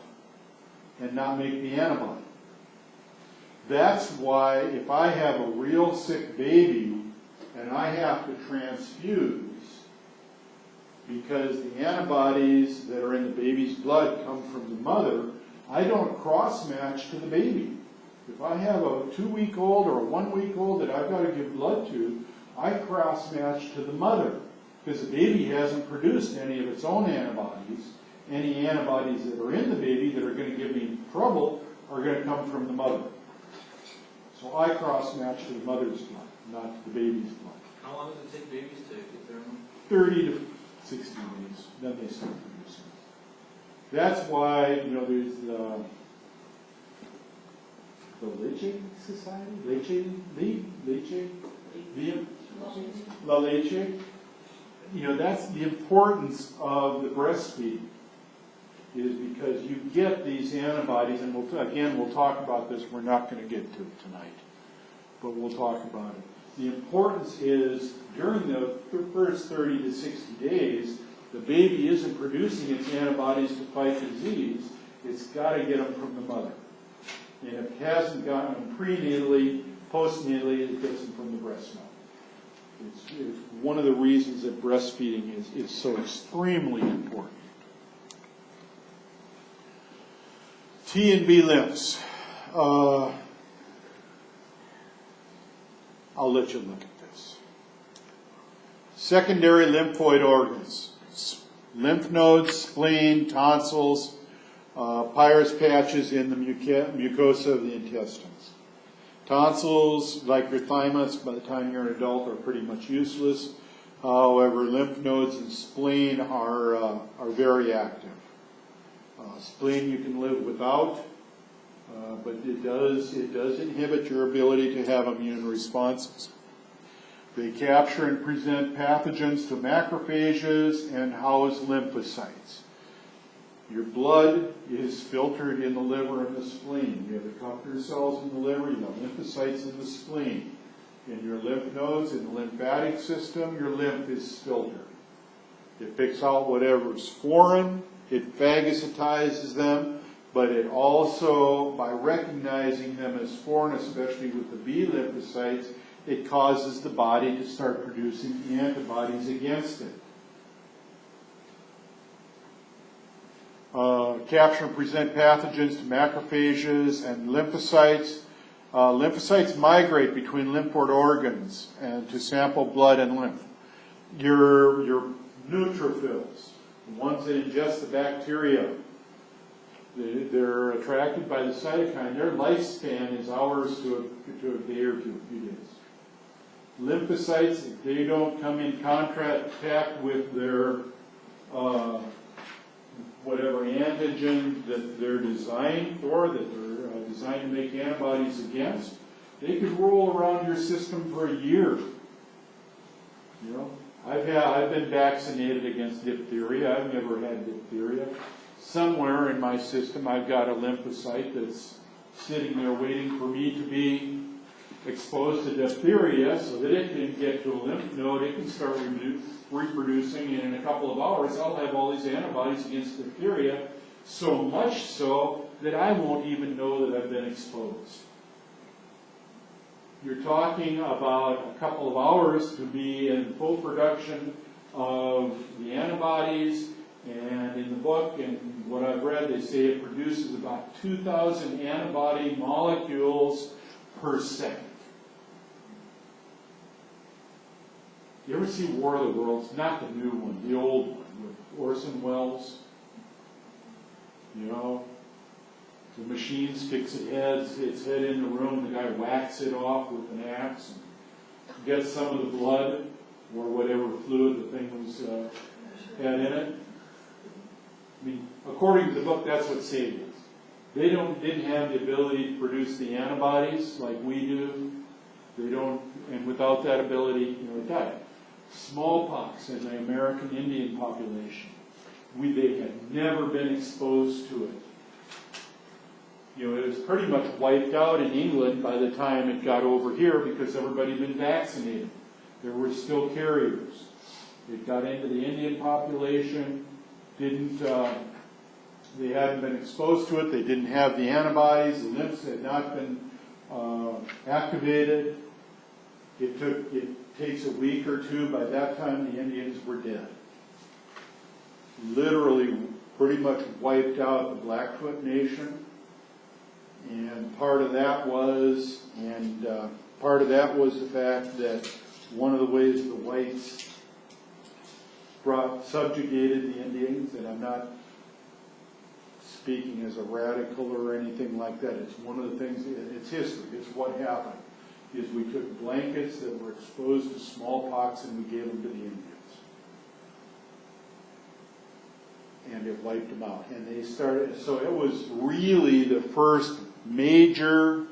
and not make the antibody. That's why if I have a real sick baby and I have to transfuse because the antibodies that are in the baby's blood come from the mother, I don't cross-match to the baby. If I have a 2-week-old or a 1-week-old that I've got to give blood to, I cross-match to the mother because the baby hasn't produced any of its own antibodies. Any antibodies that are in the baby that are going to give me trouble are going to come from the mother. So I cross-match to the mother's blood, not to the baby's blood. How long does it take babies to get their own? 30 to 60 days, then they start producing. That's why, there's the Leche Society? La Leche? That's the importance of the breastfeeding, is because you get these antibodies, and we'll talk about this. We're not going to get to it tonight, but we'll talk about it. The importance is during the first 30 to 60 days, the baby isn't producing its antibodies to fight disease. It's got to get them from the mother. And if it hasn't gotten them prenatally, postnatally, it gets them from the breast milk. It's one of the reasons that breastfeeding is so extremely important. T and B lymphs. I'll let you look at this. Secondary lymphoid organs. Lymph nodes, spleen, tonsils, Peyer's patches in the mucosa of the intestines. Tonsils, like your thymus, by the time you're an adult, are pretty much useless. However, lymph nodes and spleen are very active. Spleen you can live without, but it does inhibit your ability to have immune responses. They capture and present pathogens to macrophages and house lymphocytes. Your blood is filtered in the liver and the spleen. You have the Kupffer cells in the liver, you have lymphocytes in the spleen. In your lymph nodes, in the lymphatic system, your lymph is filtered. It picks out whatever's foreign, it phagocytizes them, but it also, by recognizing them as foreign, especially with the B lymphocytes, it causes the body to start producing antibodies against it. Capture and present pathogens to macrophages and lymphocytes. Lymphocytes migrate between lymphoid organs and to sample blood and lymph. Your neutrophils, the ones that ingest the bacteria, they're attracted by the cytokine. Their lifespan is hours to a day or two, a few days. Lymphocytes, if they don't come in contact with their whatever antigen that they're designed for, that they're designed to make antibodies against, they could roll around your system for a year. I've been vaccinated against diphtheria. I've never had diphtheria. Somewhere in my system, I've got a lymphocyte that's sitting there waiting for me to be exposed to diphtheria so that it can get to a lymph node, it can start reproducing, and in a couple of hours I'll have all these antibodies against diphtheria, so much so that I won't even know that I've been exposed. You're talking about a couple of hours to be in full production of the antibodies, and in the book and what I've read, they say it produces about 2,000 antibody molecules per second. You ever see War of the Worlds? Not the new one, the old one with Orson Welles. The machine sticks its head in the room, the guy whacks it off with an axe and gets some of the blood or whatever fluid the thing was had in it. I mean, according to the book, that's what saved us. They didn't have the ability to produce the antibodies like we do. And without that ability, it died. Smallpox in the American Indian population, they had never been exposed to it. It was pretty much wiped out in England by the time it got over here because everybody had been vaccinated. There were still carriers. It got into the Indian population, they hadn't been exposed to it, they didn't have the antibodies, the lymphs had not been activated. It takes a week or two. By that time, the Indians were dead. Literally, pretty much wiped out the Blackfoot Nation. And part of that was the fact that one of the ways the whites subjugated the Indians, and I'm not speaking as a radical or anything like that. It's one of the things, it's history, it's what happened, is we took blankets that were exposed to smallpox and we gave them to the Indians. And it wiped them out. And they started, so it was really the first major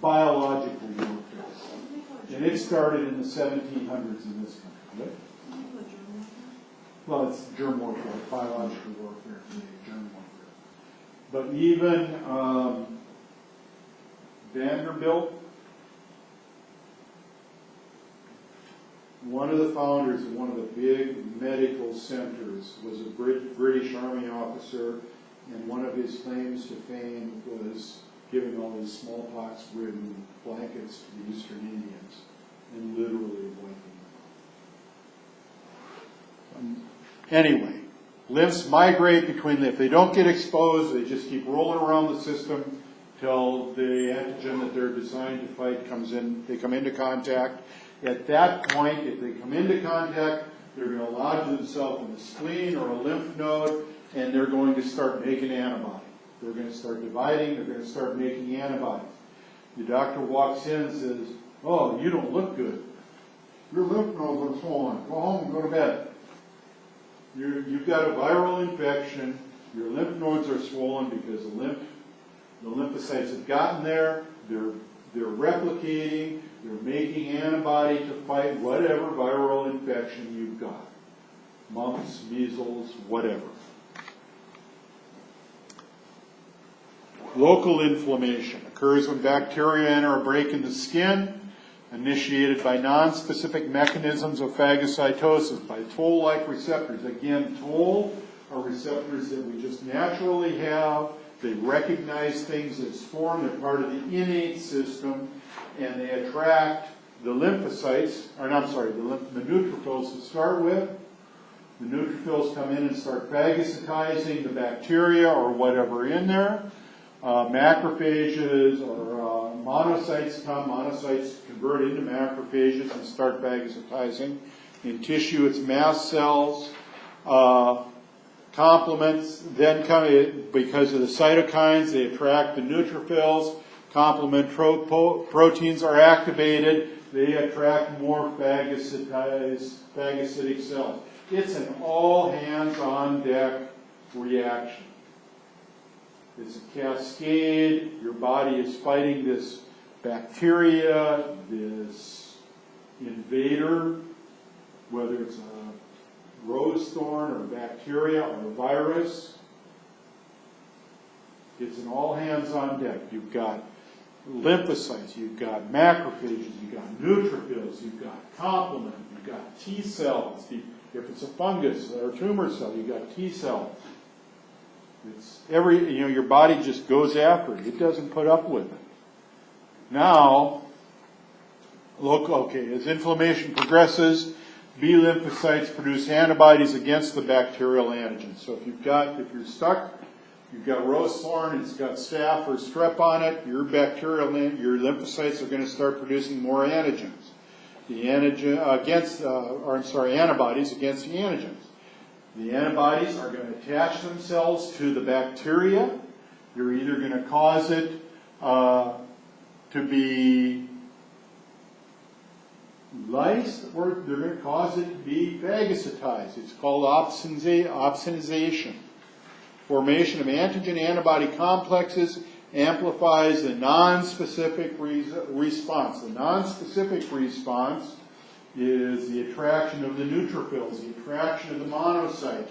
biological warfare. And it started in the 1700s in this country. Well, it's germ warfare, biological warfare today, germ warfare. But even Vanderbilt, one of the founders of one of the big medical centers, was a British Army officer, and one of his claims to fame was giving all these smallpox-ridden blankets to the Eastern Indians and literally wiping them out. Anyway, lymphs migrate between if they don't get exposed, they just keep rolling around the system till the antigen that they're designed to fight comes in, they come into contact. At that point, if they come into contact, they're going to lodge themselves in the spleen or a lymph node, and they're going to start making antibodies. They're going to start dividing, they're going to start making antibodies. The doctor walks in and says, "Oh, you don't look good. Your lymph nodes are swollen. Go home and go to bed. You've got a viral infection. Your lymph nodes are swollen because the lymphocytes have gotten there. They're replicating. They're making antibody to fight whatever viral infection you've got. Mumps, measles, whatever." Local inflammation occurs when bacteria enter a break in the skin, initiated by non-specific mechanisms of phagocytosis, by toll-like receptors. Again, toll are receptors that we just naturally have. They recognize things as foreign. They're part of the innate system, and they attract the lymphocytes, the neutrophils to start with. The neutrophils come in and start phagocytizing the bacteria or whatever in there. Macrophages or monocytes convert into macrophages and start phagocytizing. In tissue, it's mast cells. Complements then come, because of the cytokines, they attract the neutrophils. Complement proteins are activated. They attract more phagocytic cells. It's an all-hands-on-deck reaction. It's a cascade. Your body is fighting this bacteria, this invader, whether it's a rose thorn or bacteria or a virus. It's an all-hands-on-deck. You've got lymphocytes, you've got macrophages, you've got neutrophils, you've got complement, you've got T cells. If it's a fungus or a tumor cell, you've got T cells. It's your body just goes after it. It doesn't put up with it. Now, as inflammation progresses, B lymphocytes produce antibodies against the bacterial antigen. So if you're stuck, you've got rose thorn, it's got staph or strep on it, your lymphocytes are going to start producing more antigens. Antibodies against the antigens. The antibodies are going to attach themselves to the bacteria. You're either going to cause it to be lysed, or they're going to cause it to be phagocytized. It's called opsonization. Formation of antigen-antibody complexes amplifies the non-specific response. The non-specific response is the attraction of the neutrophils, the attraction of the monocytes,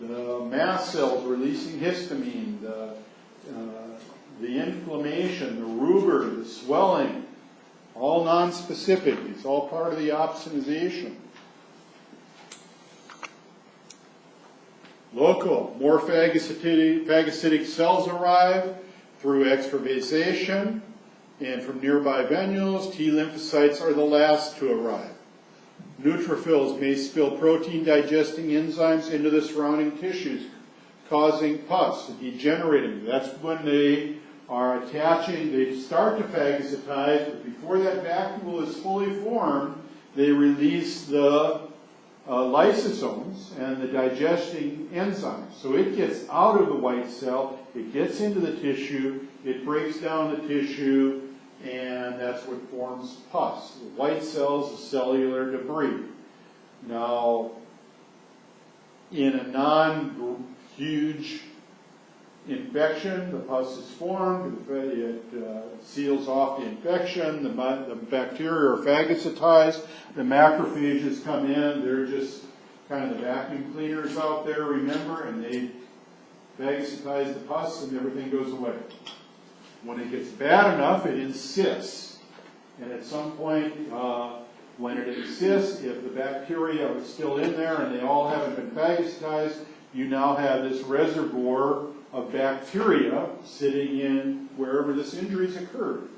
the mast cells releasing histamine, the inflammation, the rubor, the swelling, all non-specific. It's all part of the opsonization. Local, more phagocytic cells arrive through extravasation, and from nearby venules, T lymphocytes are the last to arrive. Neutrophils may spill protein-digesting enzymes into the surrounding tissues, causing pus, degenerating. That's when they are attaching, they start to phagocytize, but before that vacuole is fully formed, they release the lysosomes and the digesting enzymes. So it gets out of the white cell, it gets into the tissue, it breaks down the tissue, and that's what forms pus. The white cells is cellular debris. Now, in a non-huge infection, the pus is formed, it seals off the infection, the bacteria are phagocytized, the macrophages come in, they're just kind of the vacuum cleaners out there, remember, and they phagocytize the pus and everything goes away. When it gets bad enough, it insists. And at some point, when it insists, if the bacteria are still in there and they all haven't been phagocytized, you now have this reservoir of bacteria sitting in wherever this injury's occurred.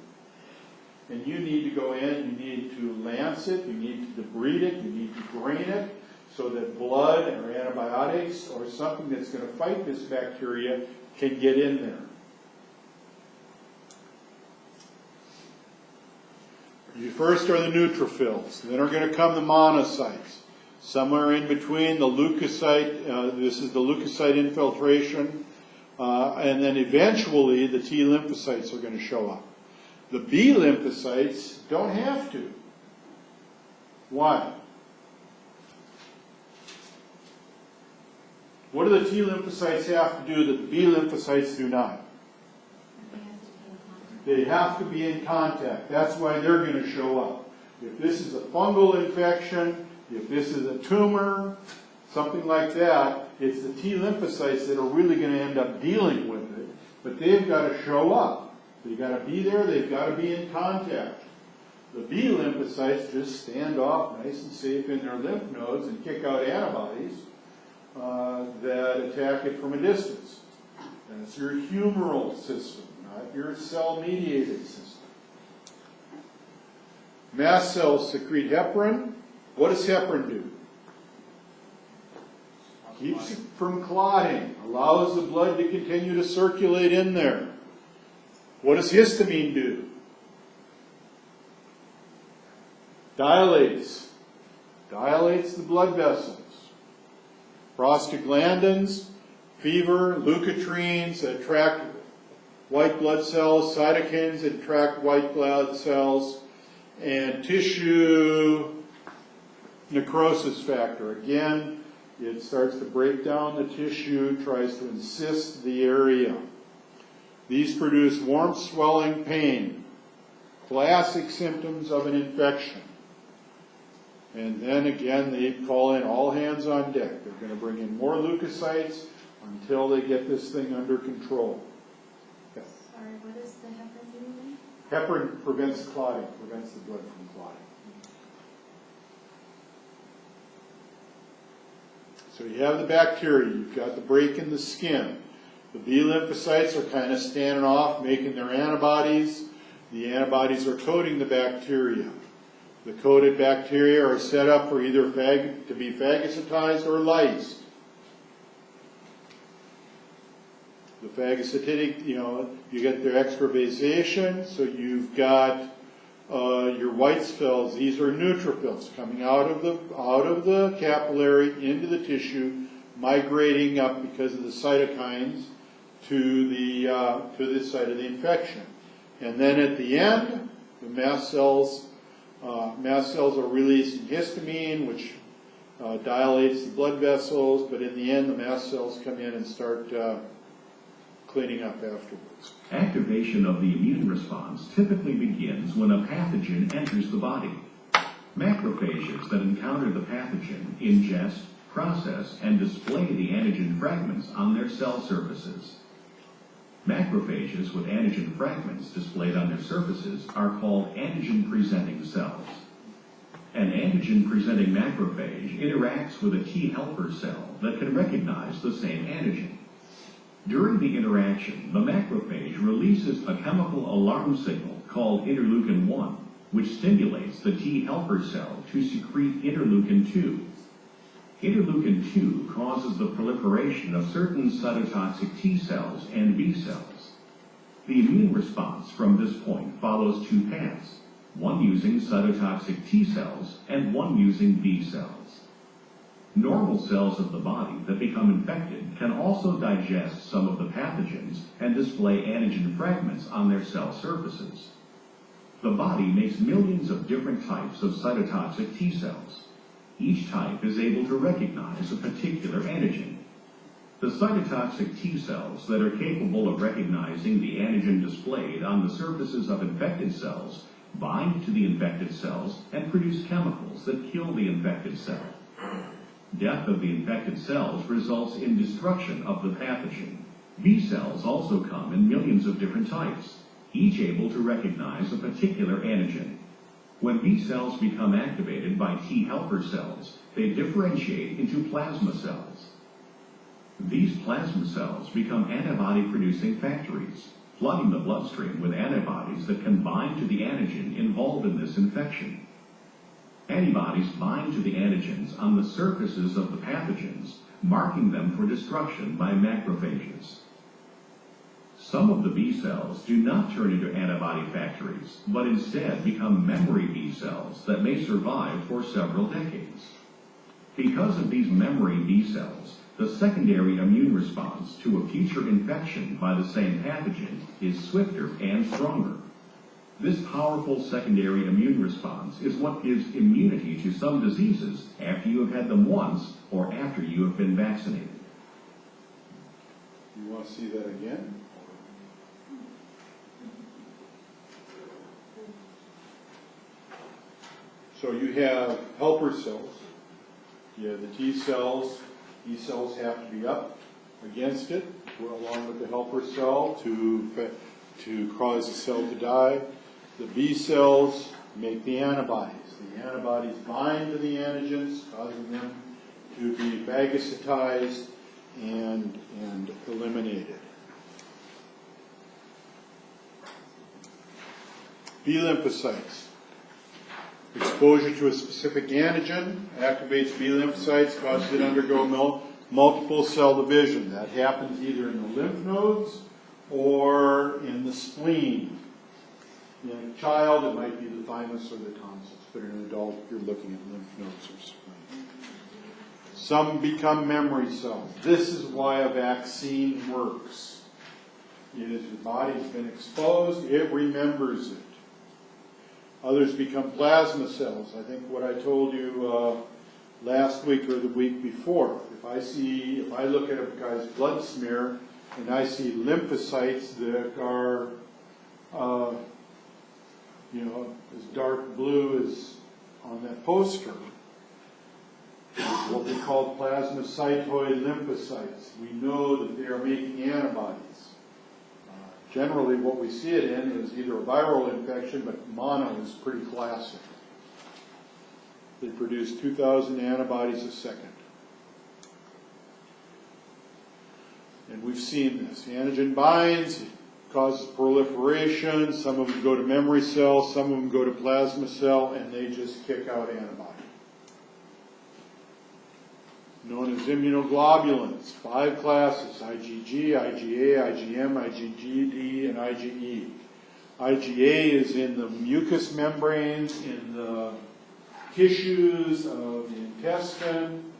And you need to go in, you need to lance it, you need to debride it, you need to drain it, so that blood or antibiotics or something that's going to fight this bacteria can get in there. You first are the neutrophils, then are going to come the monocytes. Somewhere in between the leukocyte, this is the leukocyte infiltration, and then eventually the T lymphocytes are going to show up. The B lymphocytes don't have to. Why? What do the T lymphocytes have to do that the B lymphocytes do not? They have to be in contact. That's why they're going to show up. If this is a fungal infection, if this is a tumor, something like that, it's the T lymphocytes that are really going to end up dealing with it. But they've got to show up. They've got to be there. They've got to be in contact. The B lymphocytes just stand off nice and safe in their lymph nodes and kick out antibodies that attack it from a distance. That's your humoral system, not your cell-mediated system. Mast cells secrete heparin. What does heparin do? Keeps it from clotting, allows the blood to continue to circulate in there. What does histamine do? Dilates the blood vessels. Prostaglandins, fever, leukotrienes attract white blood cells, cytokines attract white blood cells, and tissue necrosis factor. Again, it starts to break down the tissue, tries to encysst the area. These produce warmth, swelling, pain, classic symptoms of an infection. And then again, they call in all hands on deck. They're going to bring in more leukocytes until they get this thing under control. Okay. Sorry, what is the heparin doing? Heparin prevents clotting, prevents the blood from clotting. So you have the bacteria, you've got the break in the skin. The B lymphocytes are kind of standing off, making their antibodies. The antibodies are coating the bacteria. The coated bacteria are set up for either to be phagocytized or lysed. The phagocytic, you get their extravasation, so you've got your white cells. These are neutrophils coming out of the capillary into the tissue, migrating up because of the cytokines to the site of the infection. And then at the end, the mast cells are releasing histamine, which dilates the blood vessels, but in the end, the mast cells come in and start cleaning up afterwards. Activation of the immune response typically begins when a pathogen enters the body. Macrophages that encounter the pathogen ingest, process, and display the antigen fragments on their cell surfaces. Macrophages with antigen fragments displayed on their surfaces are called antigen-presenting cells. An antigen-presenting macrophage interacts with a T helper cell that can recognize the same antigen. During the interaction, the macrophage releases a chemical alarm signal called interleukin-1, which stimulates the T helper cell to secrete interleukin-2. Interleukin-2 causes the proliferation of certain cytotoxic T cells and B cells. The immune response from this point follows two paths, one using cytotoxic T cells and one using B cells. Normal cells of the body that become infected can also digest some of the pathogens and display antigen fragments on their cell surfaces. The body makes millions of different types of cytotoxic T cells. Each type is able to recognize a particular antigen. The cytotoxic T cells that are capable of recognizing the antigen displayed on the surfaces of infected cells bind to the infected cells and produce chemicals that kill the infected cell. Death of the infected cells results in destruction of the pathogen. B cells also come in millions of different types, each able to recognize a particular antigen. When B cells become activated by T helper cells, they differentiate into plasma cells. These plasma cells become antibody-producing factories, flooding the bloodstream with antibodies that can bind to the antigen involved in this infection. Antibodies bind to the antigens on the surfaces of the pathogens, marking them for destruction by macrophages. Some of the B cells do not turn into antibody factories, but instead become memory B cells that may survive for several decades. Because of these memory B cells, the secondary immune response to a future infection by the same pathogen is swifter and stronger. This powerful secondary immune response is what gives immunity to some diseases after you have had them once or after you have been vaccinated. You want to see that again? So you have helper cells. You have the T cells. T cells have to be up against it, along with the helper cell to cause the cell to die. The B cells make the antibodies. The antibodies bind to the antigens, causing them to be phagocytized and eliminated. B lymphocytes. Exposure to a specific antigen activates B lymphocytes, causes it to undergo multiple cell division. That happens either in the lymph nodes or in the spleen. In a child, it might be the thymus or the tonsils, but in an adult, you're looking at lymph nodes or spleen. Some become memory cells. This is why a vaccine works. Your body's been exposed, it remembers it. Others become plasma cells. I think what I told you last week or the week before. If I look at a guy's blood smear and I see lymphocytes that are, as dark blue as on that poster, what we call plasmacytoid lymphocytes. We know that they are making antibodies. Generally, what we see it in is either a viral infection, but mono is pretty classic. They produce 2,000 antibodies a second. And we've seen this. The antigen binds, it causes proliferation. Some of them go to memory cell, some of them go to plasma cell, and they just kick out antibody. Known as immunoglobulins, 5 classes: IgG, IgA, IgM, IgG, and IgE. IgA is in the mucous membranes, in the tissues of the intestine.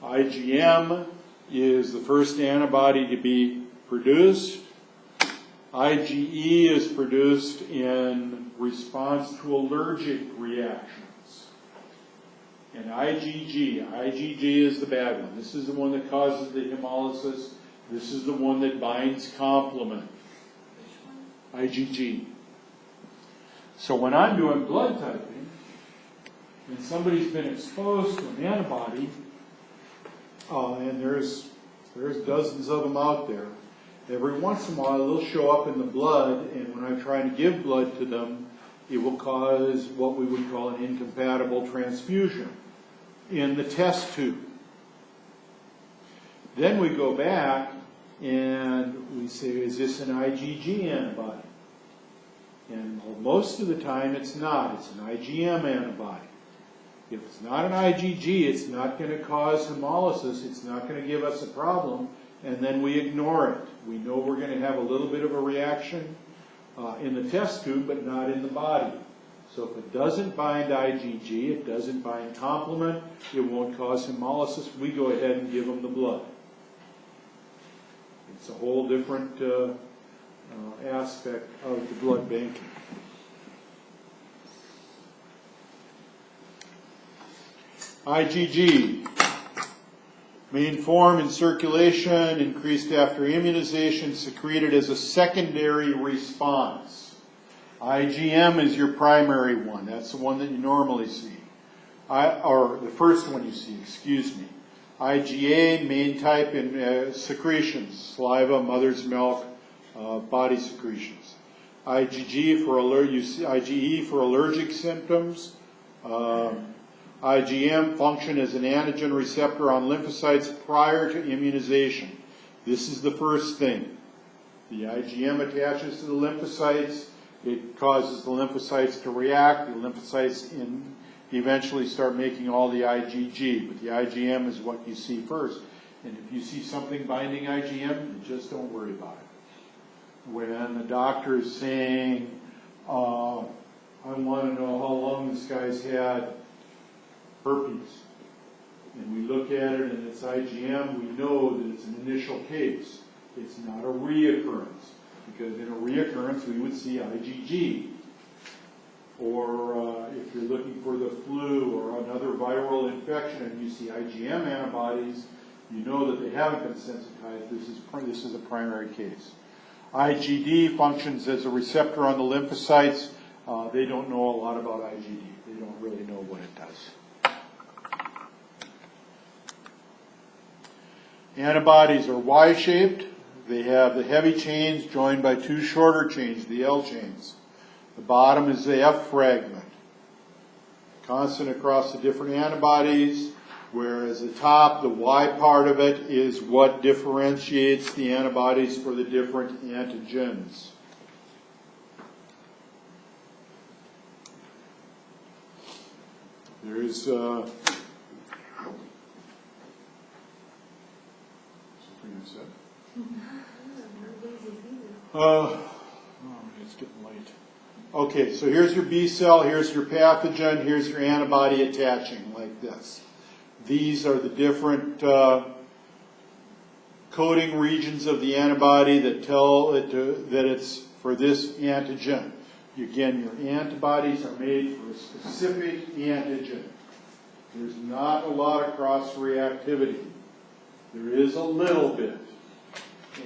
IgM is the first antibody to be produced. IgE is produced in response to allergic reactions. And IgG is the bad one. This is the one that causes the hemolysis. This is the one that binds complement. IgG. So when I'm doing blood typing, and somebody's been exposed to an antibody, and there's dozens of them out there, every once in a while they'll show up in the blood, and when I'm trying to give blood to them, it will cause what we would call an incompatible transfusion in the test tube. Then we go back and we say, is this an IgG antibody? And most of the time it's not. It's an IgM antibody. If it's not an IgG, it's not going to cause hemolysis. It's not going to give us a problem. And then we ignore it. We know we're going to have a little bit of a reaction in the test tube, but not in the body. So if it doesn't bind IgG, it doesn't bind complement, it won't cause hemolysis, we go ahead and give them the blood. It's a whole different aspect of the blood banking. IgG, main form in circulation, increased after immunization, secreted as a secondary response. IgM is your primary one. That's the one that you normally see. Or the first one you see, excuse me. IgA, main type in secretions, saliva, mother's milk, body secretions. IgG for IgE for allergic symptoms. IgM function as an antigen receptor on lymphocytes prior to immunization. This is the first thing. The IgM attaches to the lymphocytes. It causes the lymphocytes to react. The lymphocytes eventually start making all the IgG, but the IgM is what you see first. And if you see something binding IgM, you just don't worry about it. When the doctor is saying, I want to know how long this guy's had herpes, and we look at it and it's IgM, we know that it's an initial case. It's not a reoccurrence, because in a reoccurrence we would see IgG. Or if you're looking for the flu or another viral infection and you see IgM antibodies, you know that they haven't been sensitized. This is a primary case. IgD functions as a receptor on the lymphocytes. They don't know a lot about IgD. They don't really know what it does. Antibodies are Y-shaped. They have the heavy chains joined by two shorter chains, the L chains. The bottom is the F fragment, constant across the different antibodies, whereas the top, the Y part of it, is what differentiates the antibodies for the different antigens. There is something I said. It's getting late. Okay, so here's your B cell, here's your pathogen, here's your antibody attaching like this. These are the different coding regions of the antibody that tell it that it's for this antigen. Again, your antibodies are made for a specific antigen. There's not a lot of cross-reactivity. There is a little bit,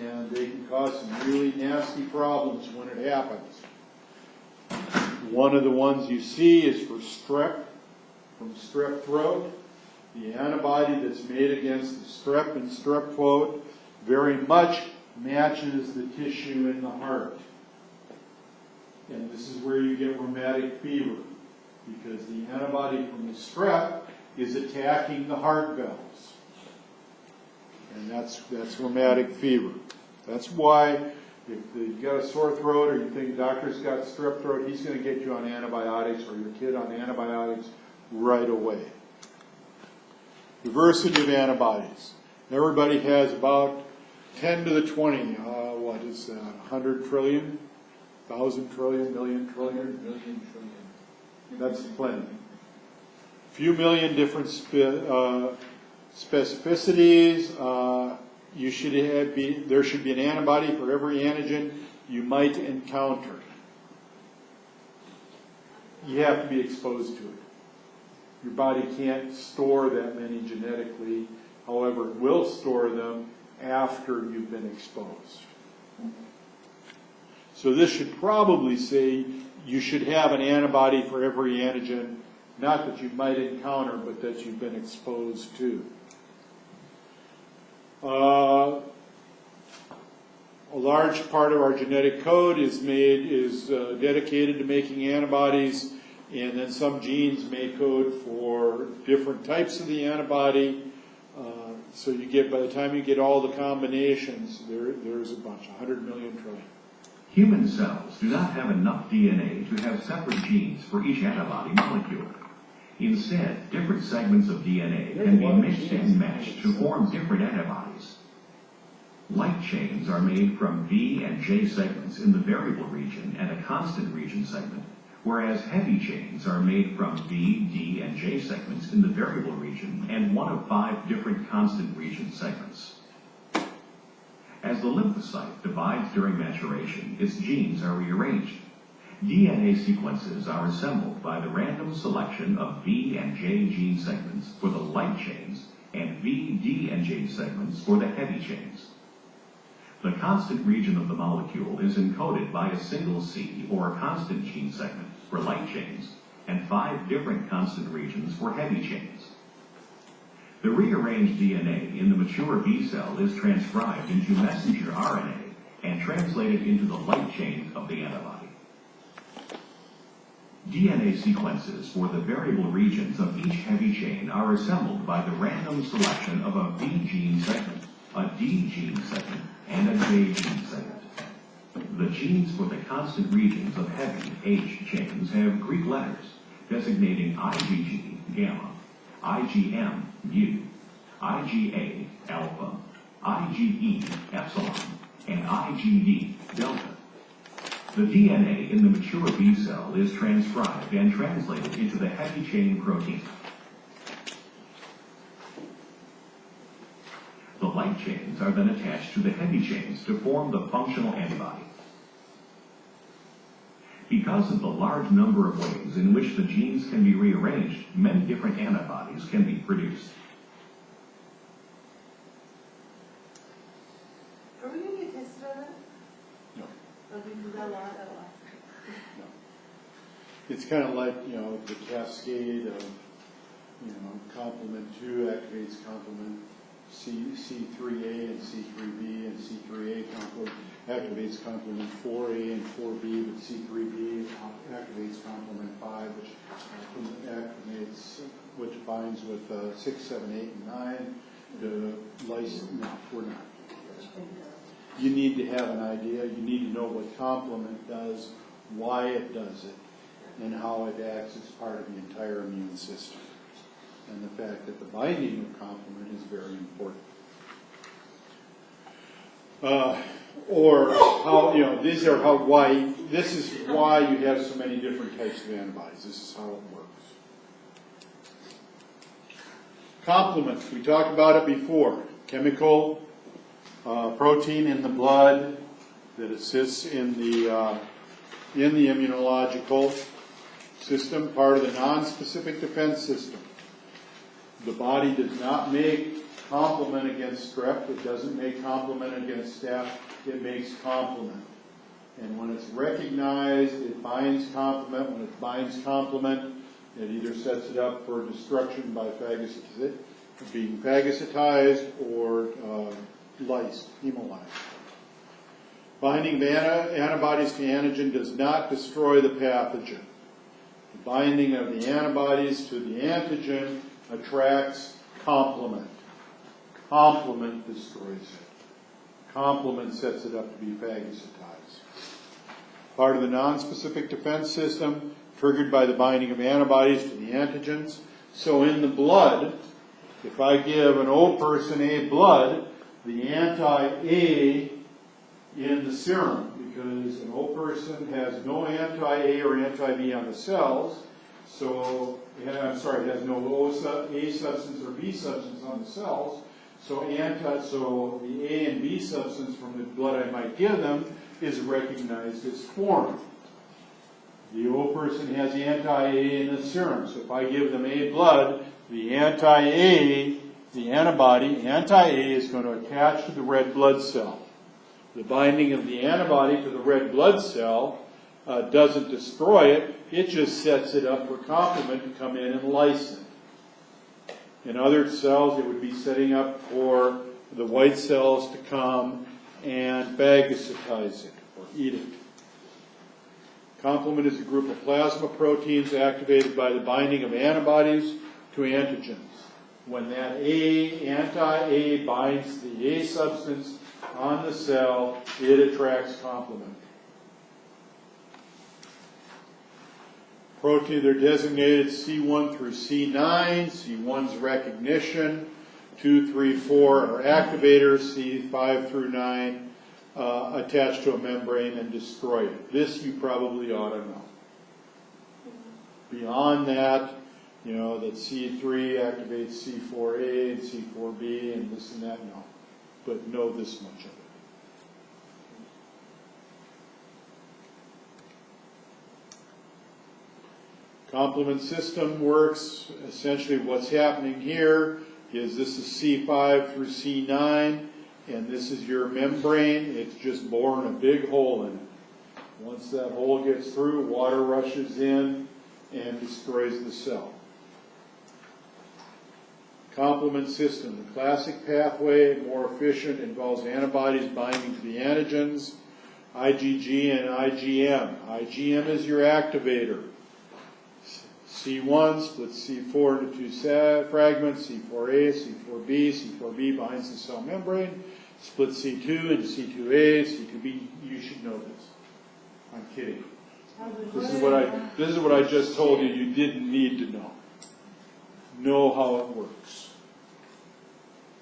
and they can cause some really nasty problems when it happens. One of the ones you see is for strep, from strep throat. The antibody that's made against the strep and strep throat very much matches the tissue in the heart. And this is where you get rheumatic fever, because the antibody from the strep is attacking the heart valves. And that's rheumatic fever. That's why if you've got a sore throat or you think the doctor's got strep throat, he's going to get you on antibiotics, or your kid on antibiotics right away. Diversity of antibodies. Everybody has about 10 to the 20. What is that? 100 trillion? 1,000 trillion? Million trillion? Million trillion. That's plenty. Few million different specificities. There should be an antibody for every antigen you might encounter. You have to be exposed to it. Your body can't store that many genetically. However, it will store them after you've been exposed. So this should probably say you should have an antibody for every antigen, not that you might encounter, but that you've been exposed to. A large part of our genetic code is dedicated to making antibodies, and then some genes may code for different types of the antibody. So you get, by the time you get all the combinations, there's a bunch, 100 million trillion. Human cells do not have enough DNA to have separate genes for each antibody molecule. Instead, different segments of DNA can be mixed and matched to form different antibodies. Light chains are made from V and J segments in the variable region and a constant region segment, whereas heavy chains are made from V, D, and J segments in the variable region and one of 5 different constant region segments. As the lymphocyte divides during maturation, its genes are rearranged. DNA sequences are assembled by the random selection of V and J gene segments for the light chains and V, D, and J segments for the heavy chains. The constant region of the molecule is encoded by a single C or constant gene segment for light chains and 5 different constant regions for heavy chains. The rearranged DNA in the mature B cell is transcribed into messenger RNA and translated into the light chain of the antibody. DNA sequences for the variable regions of each heavy chain are assembled by the random selection of a V gene segment, a D gene segment, and a J gene segment. The genes for the constant regions of heavy H chains have Greek letters designating IgG, gamma, IgM, mu, IgA, alpha, IgE, epsilon, and IgD, delta. The DNA in the mature B cell is transcribed and translated into the heavy chain protein. The light chains are then attached to the heavy chains to form the functional antibody. Because of the large number of ways in which the genes can be rearranged, many different antibodies can be produced. Are we going to get tested on that? No. Or we do that a lot? No. It's kind of like, the cascade of, complement 2 activates complement C3A and C3B, and C3A activates complement 4A and 4B, but C3B activates complement 5, which binds with 6, 7, 8, and 9 to lysis. No, we're not. You need to have an idea. You need to know what complement does, why it does it, and how it acts as part of the entire immune system. And the fact that the binding of complement is very important. This is why you have so many different types of antibodies. This is how it works. Complements, we talked about it before. Chemical protein in the blood that assists in the immunological system, part of the non-specific defense system. The body does not make complement against strep. It doesn't make complement against staph. It makes complement. And when it's recognized, it binds complement. When it binds complement, it either sets it up for destruction by being phagocytized or lysed, hemolyzed. Binding of antibodies to antigen does not destroy the pathogen. The binding of the antibodies to the antigen attracts complement. Complement destroys it. Complement sets it up to be phagocytized. Part of the non-specific defense system, triggered by the binding of antibodies to the antigens. So in the blood, if I give an O person A blood, the anti-A in the serum, because an O person has no anti-A or anti-B on the cells, it has no A substance or B substance on the cells, so the A and B substance from the blood I might give them is recognized as foreign. The O person has anti-A in the serum, so if I give them A blood, the anti-A, the antibody, anti-A is going to attach to the red blood cell. The binding of the antibody to the red blood cell doesn't destroy it, it just sets it up for complement to come in and lyse it. In other cells, it would be setting up for the white cells to come and phagocytize it or eat it. Complement is a group of plasma proteins activated by the binding of antibodies to antigens. When that anti-A binds the A substance on the cell, it attracts complement. Protein, they're designated C1 through C9. C1's recognition, 2, 3, 4 are activators, C5 through 9 attach to a membrane and destroy it. This you probably ought to know. beyond that, you know, that C3 activates C4A and C4B and this and that, no. But know this much of it. Complement system works, essentially what's happening here is this is C5 through C9, and this is your membrane. It's just boring a big hole in it. Once that hole gets through, water rushes in and destroys the cell. Complement system, the classic pathway, more efficient, involves antibodies binding to the antigens, IgG and IgM. IgM is your activator. C1 splits C4 into two fragments, C4A, C4B. C4B binds the cell membrane, splits C2 into C2A, C2B. You should know this. I'm kidding. This is what I just told you. You didn't need to know. Know how it works.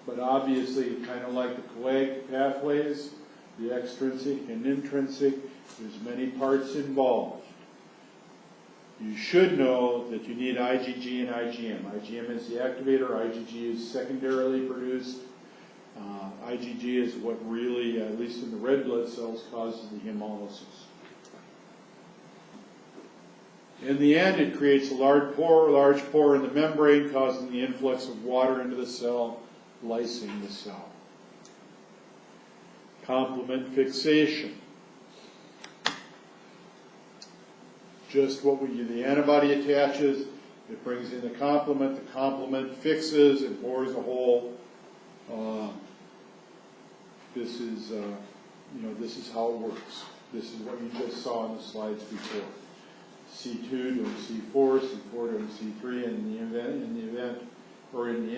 But obviously, kind of like the coag pathways, the extrinsic and intrinsic, there's many parts involved. You should know that you need IgG and IgM. IgM is the activator. IgG is secondarily produced. IgG is what really, at least in the red blood cells, causes the hemolysis. In the end, it creates a large pore in the membrane, causing the influx of water into the cell, lysing the cell. Complement fixation. Just what the antibody attaches, it brings in the complement fixes and bores a hole. This is how it works. This is what you just saw in the slides before. C2 to C4, C4 to C3, and in the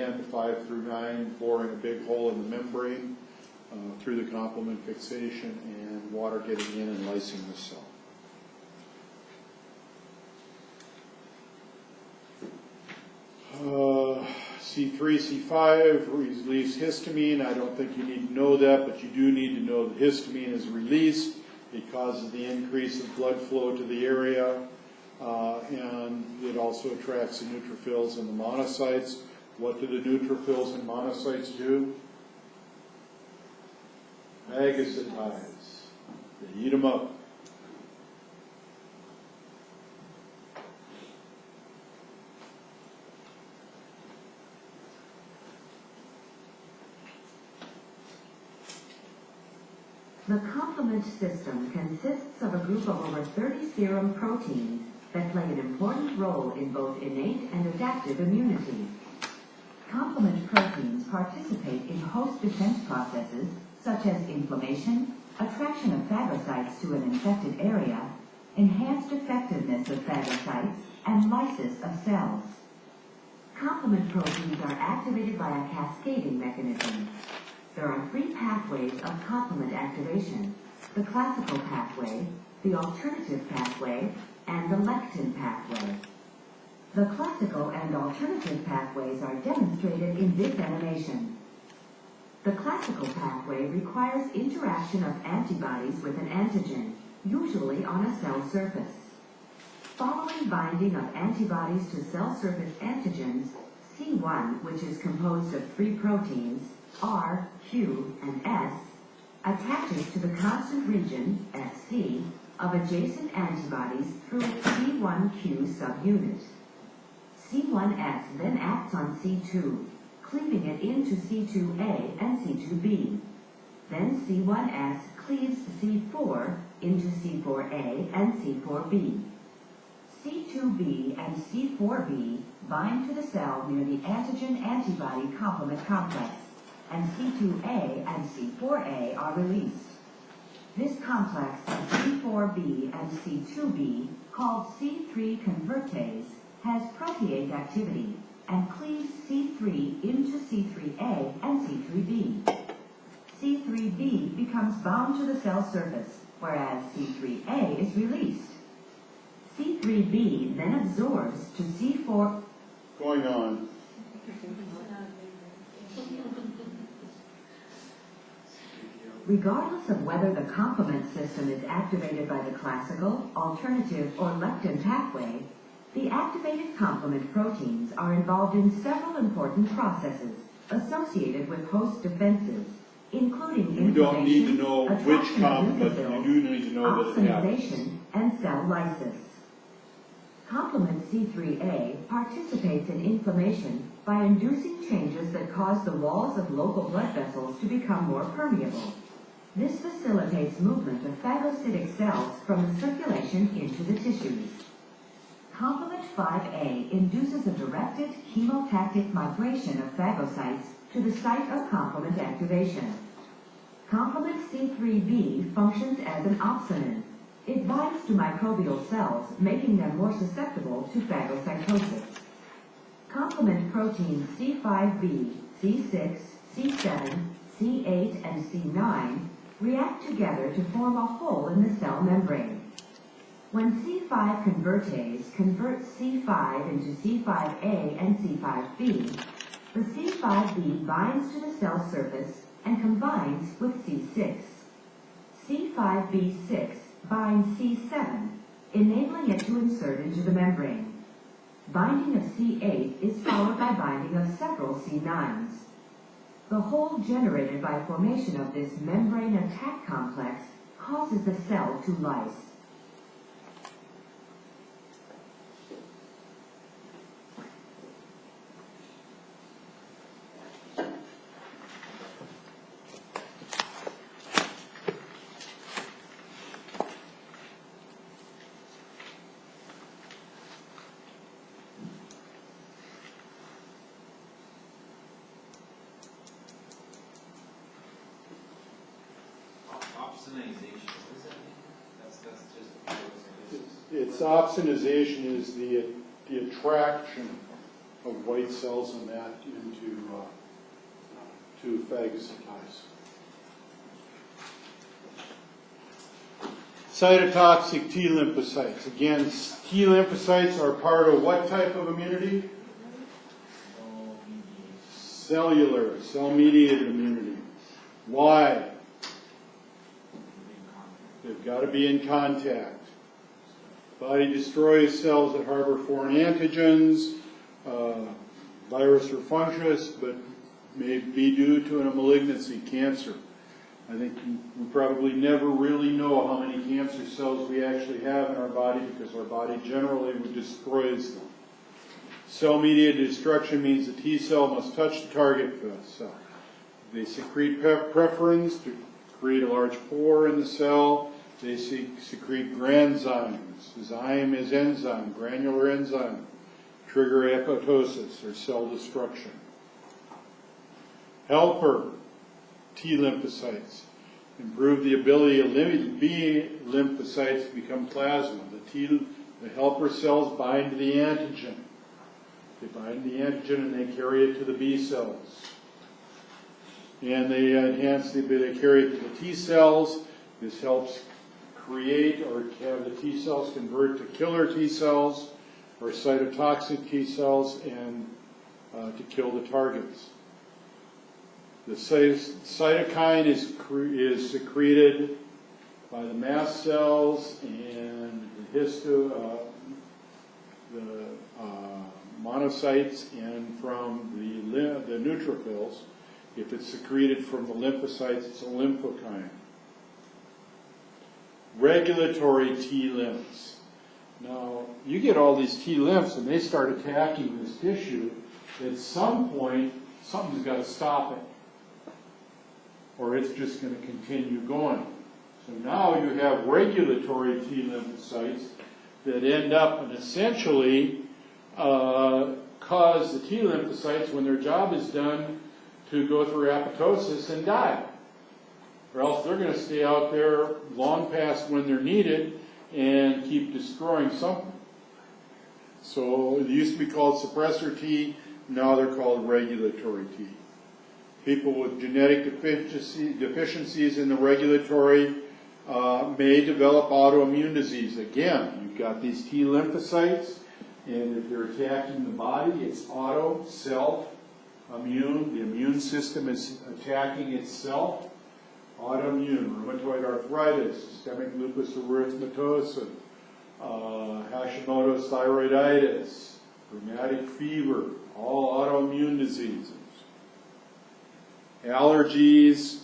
end, 5 through 9, boring a big hole in the membrane through the complement fixation and water getting in and lysing the cell. C3, C5 release histamine. I don't think you need to know that, but you do need to know that histamine is released. It causes the increase of blood flow to the area, and it also attracts the neutrophils and the monocytes. What do the neutrophils and monocytes do? Phagocytize. They eat them up. The complement system consists of a group of over 30 serum proteins that play an important role in both innate and adaptive immunity. Complement proteins participate in host defense processes such as inflammation, attraction of phagocytes to an infected area, enhanced effectiveness of phagocytes, and lysis of cells. Complement proteins are activated by a cascading mechanism. There are 3 pathways of complement activation: the classical pathway, the alternative pathway, and the lectin pathway. The classical and alternative pathways are demonstrated in this animation. The classical pathway requires interaction of antibodies with an antigen, usually on a cell surface. Following binding of antibodies to cell surface antigens, C1, which is composed of 3 proteins, R, Q, and S, attaches to the constant region, Fc, of adjacent antibodies through its C1q subunit. C1s then acts on C2, cleaving it into C2a and C2b. Then C1s cleaves C4 into C4a and C4b. C2b and C4b bind to the cell near the antigen-antibody complement complex, and C2a and C4a are released. This complex of C4b and C2b, called C3 convertase, has protease activity and cleaves C3 into C3a and C3b. C3b becomes bound to the cell surface, whereas C3a is released. C3b then absorbs to C4. Going on. Regardless of whether the complement system is activated by the classical, alternative, or lectin pathway, The activated complement proteins are involved in several important processes associated with host defenses, including You don't need to know which attraction of complement, neutrophils, you do need to know that it happens. opsonization, and cell lysis. Complement C3A participates in inflammation by inducing changes that cause the walls of local blood vessels to become more permeable. This facilitates movement of phagocytic cells from the circulation into the tissues. Complement 5A induces a directed chemotactic migration of phagocytes to the site of complement activation. Complement C3b functions as an opsonin. It binds to microbial cells, making them more susceptible to phagocytosis. Complement proteins C5b, C6, C7, C8, and C9 react together to form a hole in the cell membrane. When C5 convertase converts C5 into C5a and C5b, the C5b binds to the cell surface and combines with C6. C5b6 binds C7, enabling it to insert into the membrane. Binding of C8 is followed by binding of several C9s. The hole generated by formation of this membrane attack complex causes the cell to lyse. Opsonization, what does that mean? That's just. Its opsonization is the attraction of white cells in that into to phagocytize. Cytotoxic T lymphocytes. Again, T lymphocytes are part of what type of immunity? Cellular, cell-mediated immunity. Why? They've got to be in contact. Body destroys cells that harbor foreign antigens, virus or fungus, but may be due to a malignancy, cancer. I think we probably never really know how many cancer cells we actually have in our body because our body generally destroys them. Cell-mediated destruction means the T cell must touch the target cell. They secrete preferins to create a large pore in the cell. They secrete granzymes. Zyme is enzyme, granular enzyme. Trigger apoptosis or cell destruction. Helper T lymphocytes improve the ability of B lymphocytes to become plasma. The helper cells bind to the antigen. They bind the antigen and they carry it to the B cells. And they they carry it to the T cells. This helps create or have the T cells convert to killer T cells or cytotoxic T cells and to kill the targets. The cytokine is secreted by the mast cells and the monocytes and from the neutrophils. If it's secreted from the lymphocytes, it's a lymphokine. Regulatory T lymphs. Now, you get all these T lymphs and they start attacking this tissue. At some point, something's got to stop it, or it's just going to continue going. So now you have regulatory T lymphocytes that end up and essentially cause the T lymphocytes, when their job is done, to go through apoptosis and die. Or else they're going to stay out there long past when they're needed and keep destroying something. So it used to be called suppressor T, now they're called regulatory T. People with genetic deficiencies in the regulatory may develop autoimmune disease. Again, you've got these T lymphocytes, and if they're attacking the body, it's auto, self, immune. The immune system is attacking itself. Autoimmune, rheumatoid arthritis, systemic lupus erythematosus, Hashimoto's thyroiditis, rheumatic fever, all autoimmune diseases. Allergies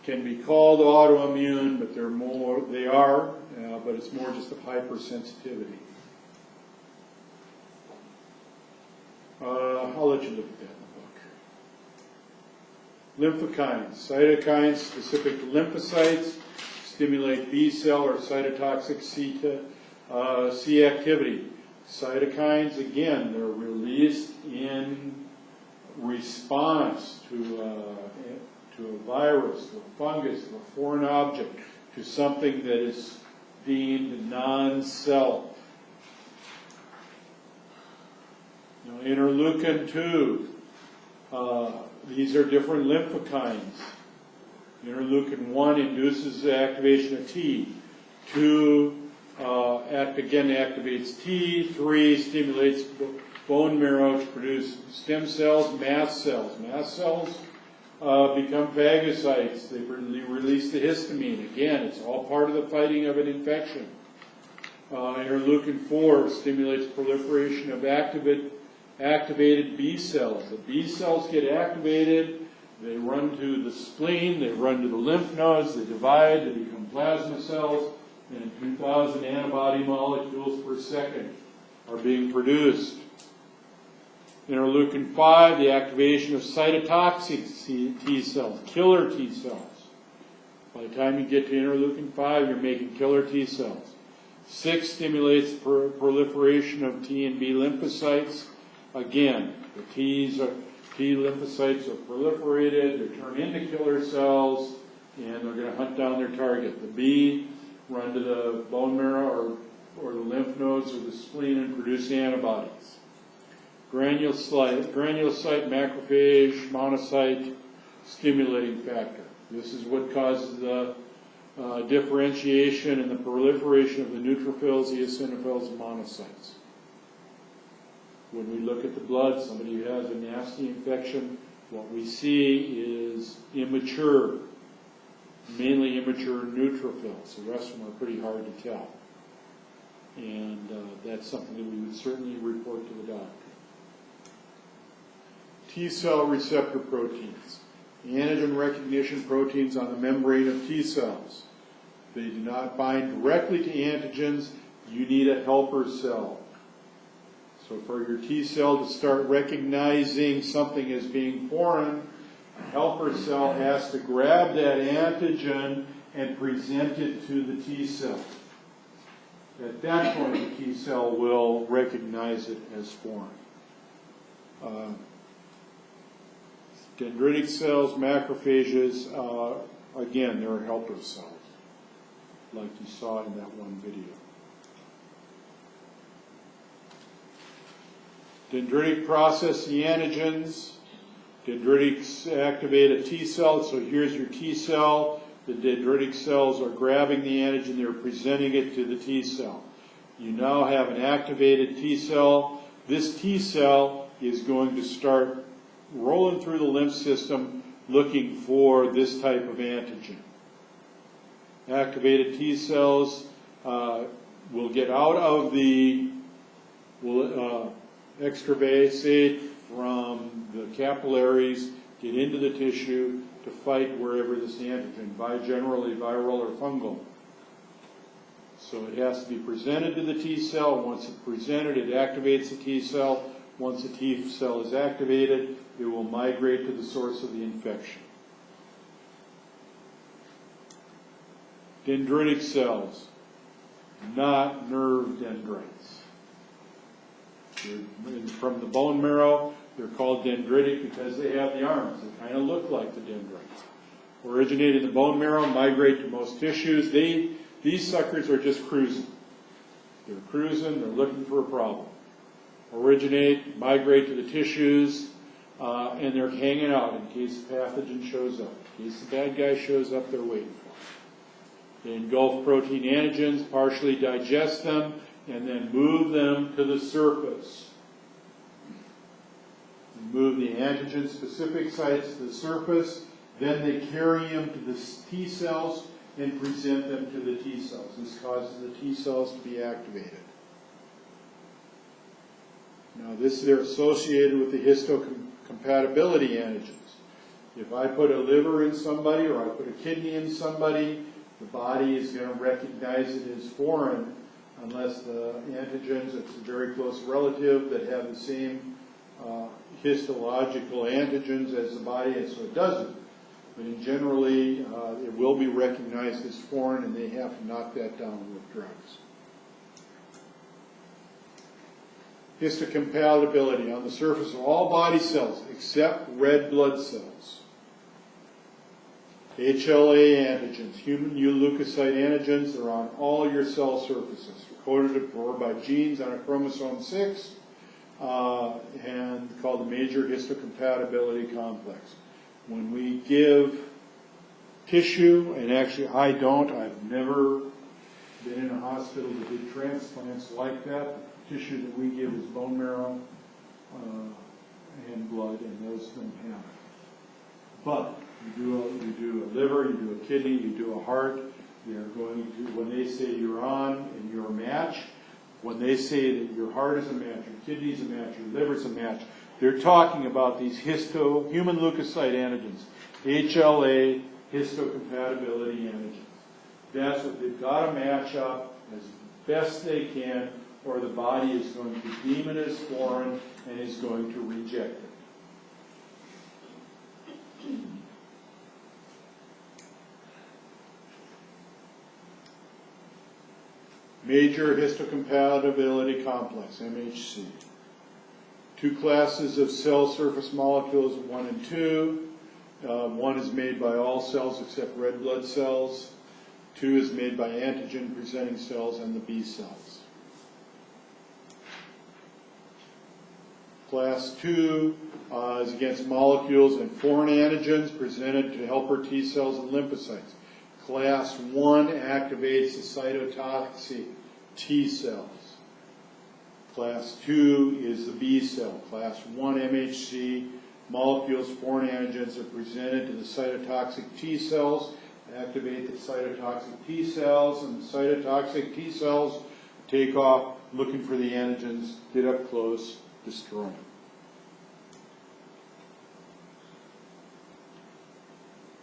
can be called autoimmune, but but it's more just a hypersensitivity. I'll let you look at that in the book. Lymphokines, cytokines specific to lymphocytes, stimulate B cell or cytotoxic C activity. Cytokines, again, they're released in response to a virus, to a fungus, to a foreign object, to something that is deemed non-self. Now, interleukin-2, these are different lymphokines. Interleukin-1 induces the activation of T. 2 again activates T. 3 stimulates bone marrow to produce stem cells, mast cells. Mast cells become phagocytes. They release the histamine. Again, it's all part of the fighting of an infection. Interleukin-4 stimulates proliferation of activated B cells. The B cells get activated, they run to the spleen, they run to the lymph nodes, they divide, they become plasma cells, and 2,000 antibody molecules per second are being produced. Interleukin-5, the activation of cytotoxic T cells, killer T cells. By the time you get to interleukin-5, you're making killer T cells. 6 stimulates proliferation of T and B lymphocytes. Again, the T lymphocytes are proliferated, they're turned into killer cells, and they're going to hunt down their target. The B run to the bone marrow or the lymph nodes or the spleen and produce antibodies. Granulocyte, macrophage, monocyte stimulating factor. This is what causes the differentiation and the proliferation of the neutrophils, eosinophils, and monocytes. When we look at the blood, somebody who has a nasty infection, what we see is immature, mainly immature neutrophils. The rest of them are pretty hard to tell. And that's something that we would certainly report to the doctor. T cell receptor proteins. Antigen recognition proteins on the membrane of T cells. They do not bind directly to antigens. You need a helper cell. So for your T cell to start recognizing something as being foreign, a helper cell has to grab that antigen and present it to the T cell. At that point, the T cell will recognize it as foreign. Dendritic cells, macrophages, again, they're helper cells, like you saw in that one video. Dendritic process the antigens. Dendritics activate a T cell. So here's your T cell. The dendritic cells are grabbing the antigen. They're presenting it to the T cell. You now have an activated T cell. This T cell is going to start rolling through the lymph system looking for this type of antigen. Activated T cells will get out of the extravasate from the capillaries, get into the tissue to fight wherever this antigen, generally viral or fungal. So it has to be presented to the T cell. Once it's presented, it activates the T cell. Once the T cell is activated, it will migrate to the source of the infection. Dendritic cells, not nerve dendrites. From the bone marrow, they're called dendritic because they have the arms. They kind of look like the dendrites. Originate in the bone marrow, migrate to most tissues. These suckers are just cruising. They're cruising, they're looking for a problem. Originate, migrate to the tissues, and they're hanging out in case the pathogen shows up. In case the bad guy shows up, they're waiting for it. They engulf protein antigens, partially digest them, and then move them to the surface. Move the antigen-specific sites to the surface, then they carry them to the T cells, and present them to the T cells. This causes the T cells to be activated. Now they're associated with the histocompatibility antigens. If I put a liver in somebody or I put a kidney in somebody, the body is going to recognize it as foreign unless the antigens, it's a very close relative that have the same histological antigens as the body, and so it doesn't. But generally, it will be recognized as foreign, and they have to knock that down with drugs. Histocompatibility on the surface of all body cells except red blood cells. HLA antigens, human euleukocyte antigens, are on all your cell surfaces, coded for by genes on a chromosome 6, and called the major histocompatibility complex. When we give tissue, and actually I've never been in a hospital that did transplants like that. The tissue that we give is bone marrow and blood, and those don't have it. But you do a liver, you do a kidney, you do a heart. They're going to, when they say you're on and you're a match, when they say that your heart is a match, your kidney's a match, your liver's a match, they're talking about these human leukocyte antigens, HLA histocompatibility antigens. That's what they've got to match up as best they can, or the body is going to deem it as foreign and is going to reject it. Major histocompatibility complex, MHC. Two classes of cell surface molecules, 1 and 2. 1 is made by all cells except red blood cells. 2 is made by antigen-presenting cells and the B cells. Class 2 is against molecules and foreign antigens presented to helper T cells and lymphocytes. Class 1 activates the cytotoxic T cells. Class 2 is the B cell. Class 1 MHC, molecules, foreign antigens are presented to the cytotoxic T cells, activate the cytotoxic T cells, and the cytotoxic T cells take off looking for the antigens, get up close, destroy them.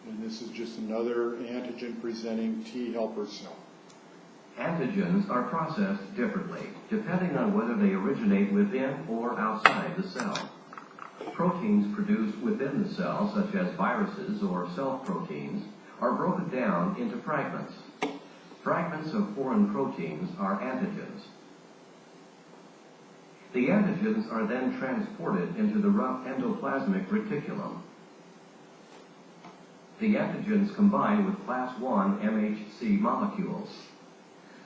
And this is just another antigen-presenting T helper cell. Antigens are processed differently, depending on whether they originate within or outside the cell. Proteins produced within the cell, such as viruses or self-proteins, are broken down into fragments. Fragments of foreign proteins are antigens. The antigens are then transported into the rough endoplasmic reticulum. The antigens combine with class 1 MHC molecules.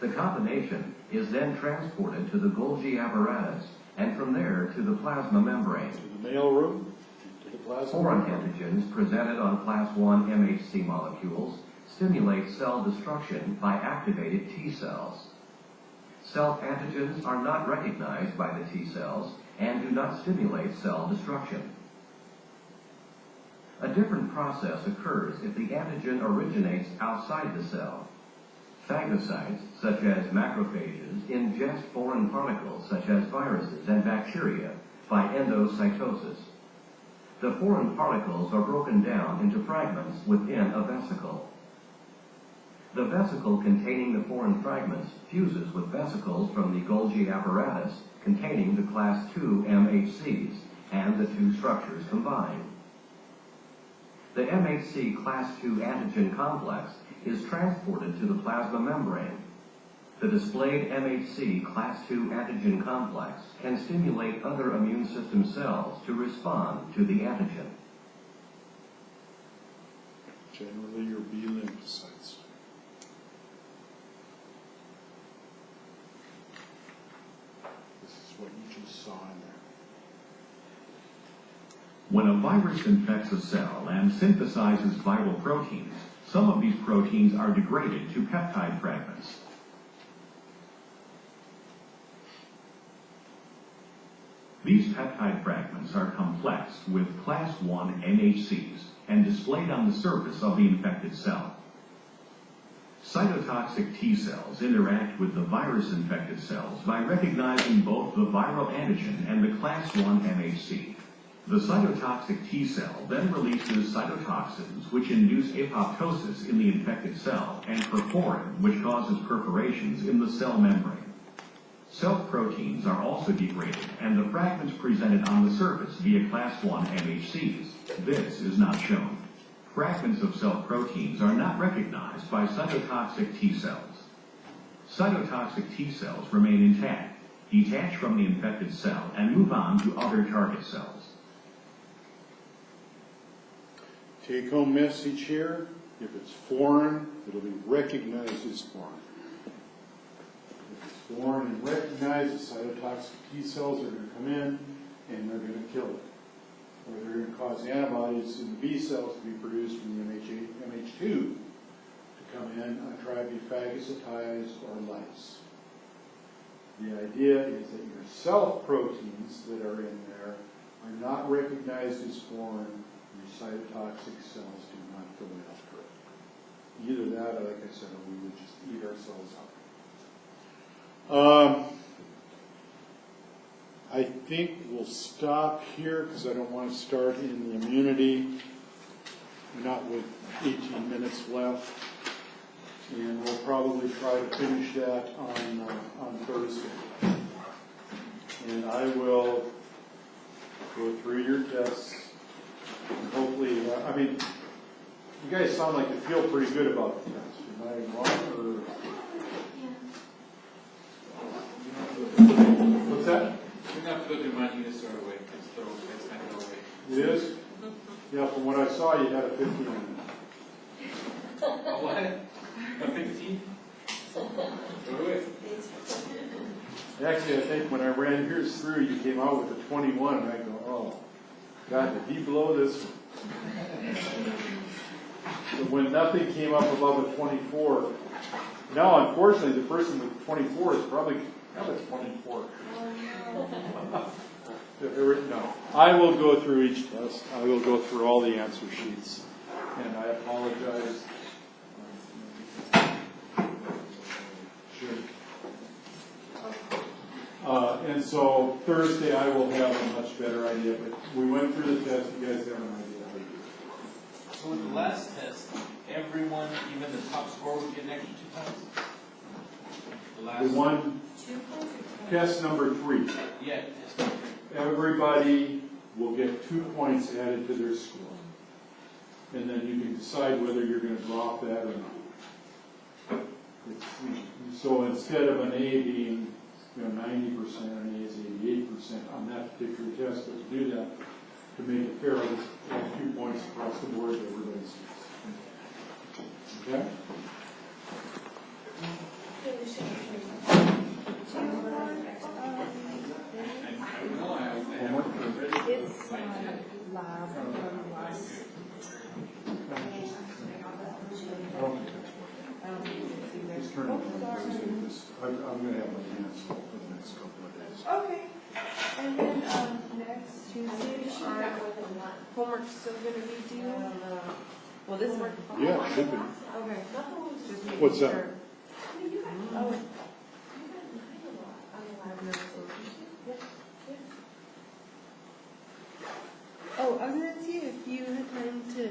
The combination is then transported to the Golgi apparatus and from there to the plasma membrane. To the mailroom, to the plasma Foreign membrane. antigens presented on class 1 MHC molecules stimulate cell destruction by activated T cells. Self-antigens are not recognized by the T cells and do not stimulate cell destruction. A different process occurs if the antigen originates outside the cell. Phagocytes, such as macrophages, ingest foreign particles, such as viruses and bacteria, by endocytosis. The foreign particles are broken down into fragments within a vesicle. The vesicle containing the foreign fragments fuses with vesicles from the Golgi apparatus containing the class 2 MHCs, and the two structures combine. The MHC class 2 antigen complex is transported to the plasma membrane. The displayed MHC class 2 antigen complex can stimulate other immune system cells to respond to the antigen. Generally your B lymphocytes. This is what you just saw in there. When a virus infects a cell and synthesizes viral proteins, some of these proteins are degraded to peptide fragments. These peptide fragments are complex with class 1 MHCs and displayed on the surface of the infected cell. Cytotoxic T cells interact with the virus-infected cells by recognizing both the viral antigen and the class 1 MHC. The cytotoxic T cell then releases cytotoxins which induce apoptosis in the infected cell and perforin, which causes perforations in the cell membrane. Self-proteins are also degraded and the fragments presented on the surface via class 1 MHCs. This is not shown. Fragments of self-proteins are not recognized by cytotoxic T cells. Cytotoxic T cells remain intact, detach from the infected cell, and move on to other target cells. Take-home message here, if it's foreign, it'll be recognized as foreign. If it's foreign and recognized, the cytotoxic T cells are going to come in and they're going to kill it. Or they're going to cause antibodies in the B cells to be produced from the MH2 to come in and try to be phagocytized or lyse. The idea is that your self-proteins that are in there are not recognized as foreign. Your cytotoxic cells do not go after it. Either that, or like I said, or we would just eat ourselves up. I think we'll stop here because I don't want to start in the immunity, not with 18 minutes left. And we'll probably try to finish that on Thursday. And I will go through your tests. And hopefully, I mean, you guys sound like you feel pretty good about the test. Am I wrong? Or? What's that? You're not to go through mine, you just throw it away. Just throw it, next time go away. It is? Yeah, from what I saw, you had a 15. A what? A 15? Throw it away. Actually, I think when I ran yours through, you came out with a 21, and I go, oh, God, did he blow this one? So when nothing came up above a 24, now unfortunately the person with 24 is probably, now it's 24. No, I will go through each test. I will go through all the answer sheets, and I apologize. And so Thursday I will have a much better idea, but we went through the test, you guys have an idea how to do it. So with the last test, everyone, even the top score, would get an extra 2 points? The last The one, test number 3, Yeah, test. everybody will get 2 points added to their score. And then you can decide whether you're going to drop that or not. So instead of an A being 90%, an A is 88% on that particular test, but to do that, to make it fair, let's have 2 points across the board that everybody sees. Okay? Homework? It's lab from last. Just turn it on Thursday, because I'm going to have my hands full for the next couple of days. Okay. And then next Tuesday, our homework's still going to be due? Well, this work. Yeah, it should be. Okay. Just making What's that? sure. Oh. Oh, I was going to see if you had time to,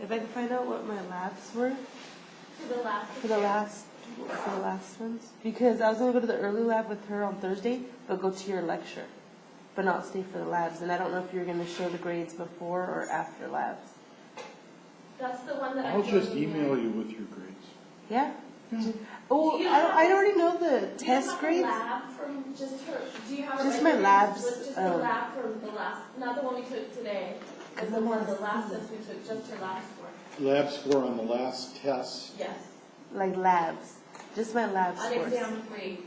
if I could find out what my labs were For the last. for the last ones. Because I was going to go to the early lab with her on Thursday, but go to your lecture, but not stay for the labs. And I don't know if you're going to show the grades before or after labs. That's the one that I. I'll just email you with your grades. Yeah? Yeah. Oh, Do you I have- already know the Do you test have grades. a lab from just her, do you have a Just regular my labs, Just the lab from the last, not the one we took today, but the one, the last test we took, just her lab score. Lab score on the last test. Yes, Like labs. Just my lab on scores. exam 3.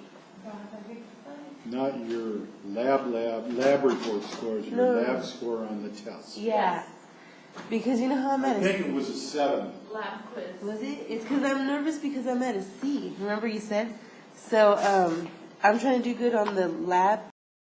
Not your lab report scores, your No. lab score on the test. Yeah. Because you know how I'm I at think a it was a 7. Lab quiz. Was it? It's because I'm nervous because I'm at a C. Remember you said? So I'm trying to do good on the lab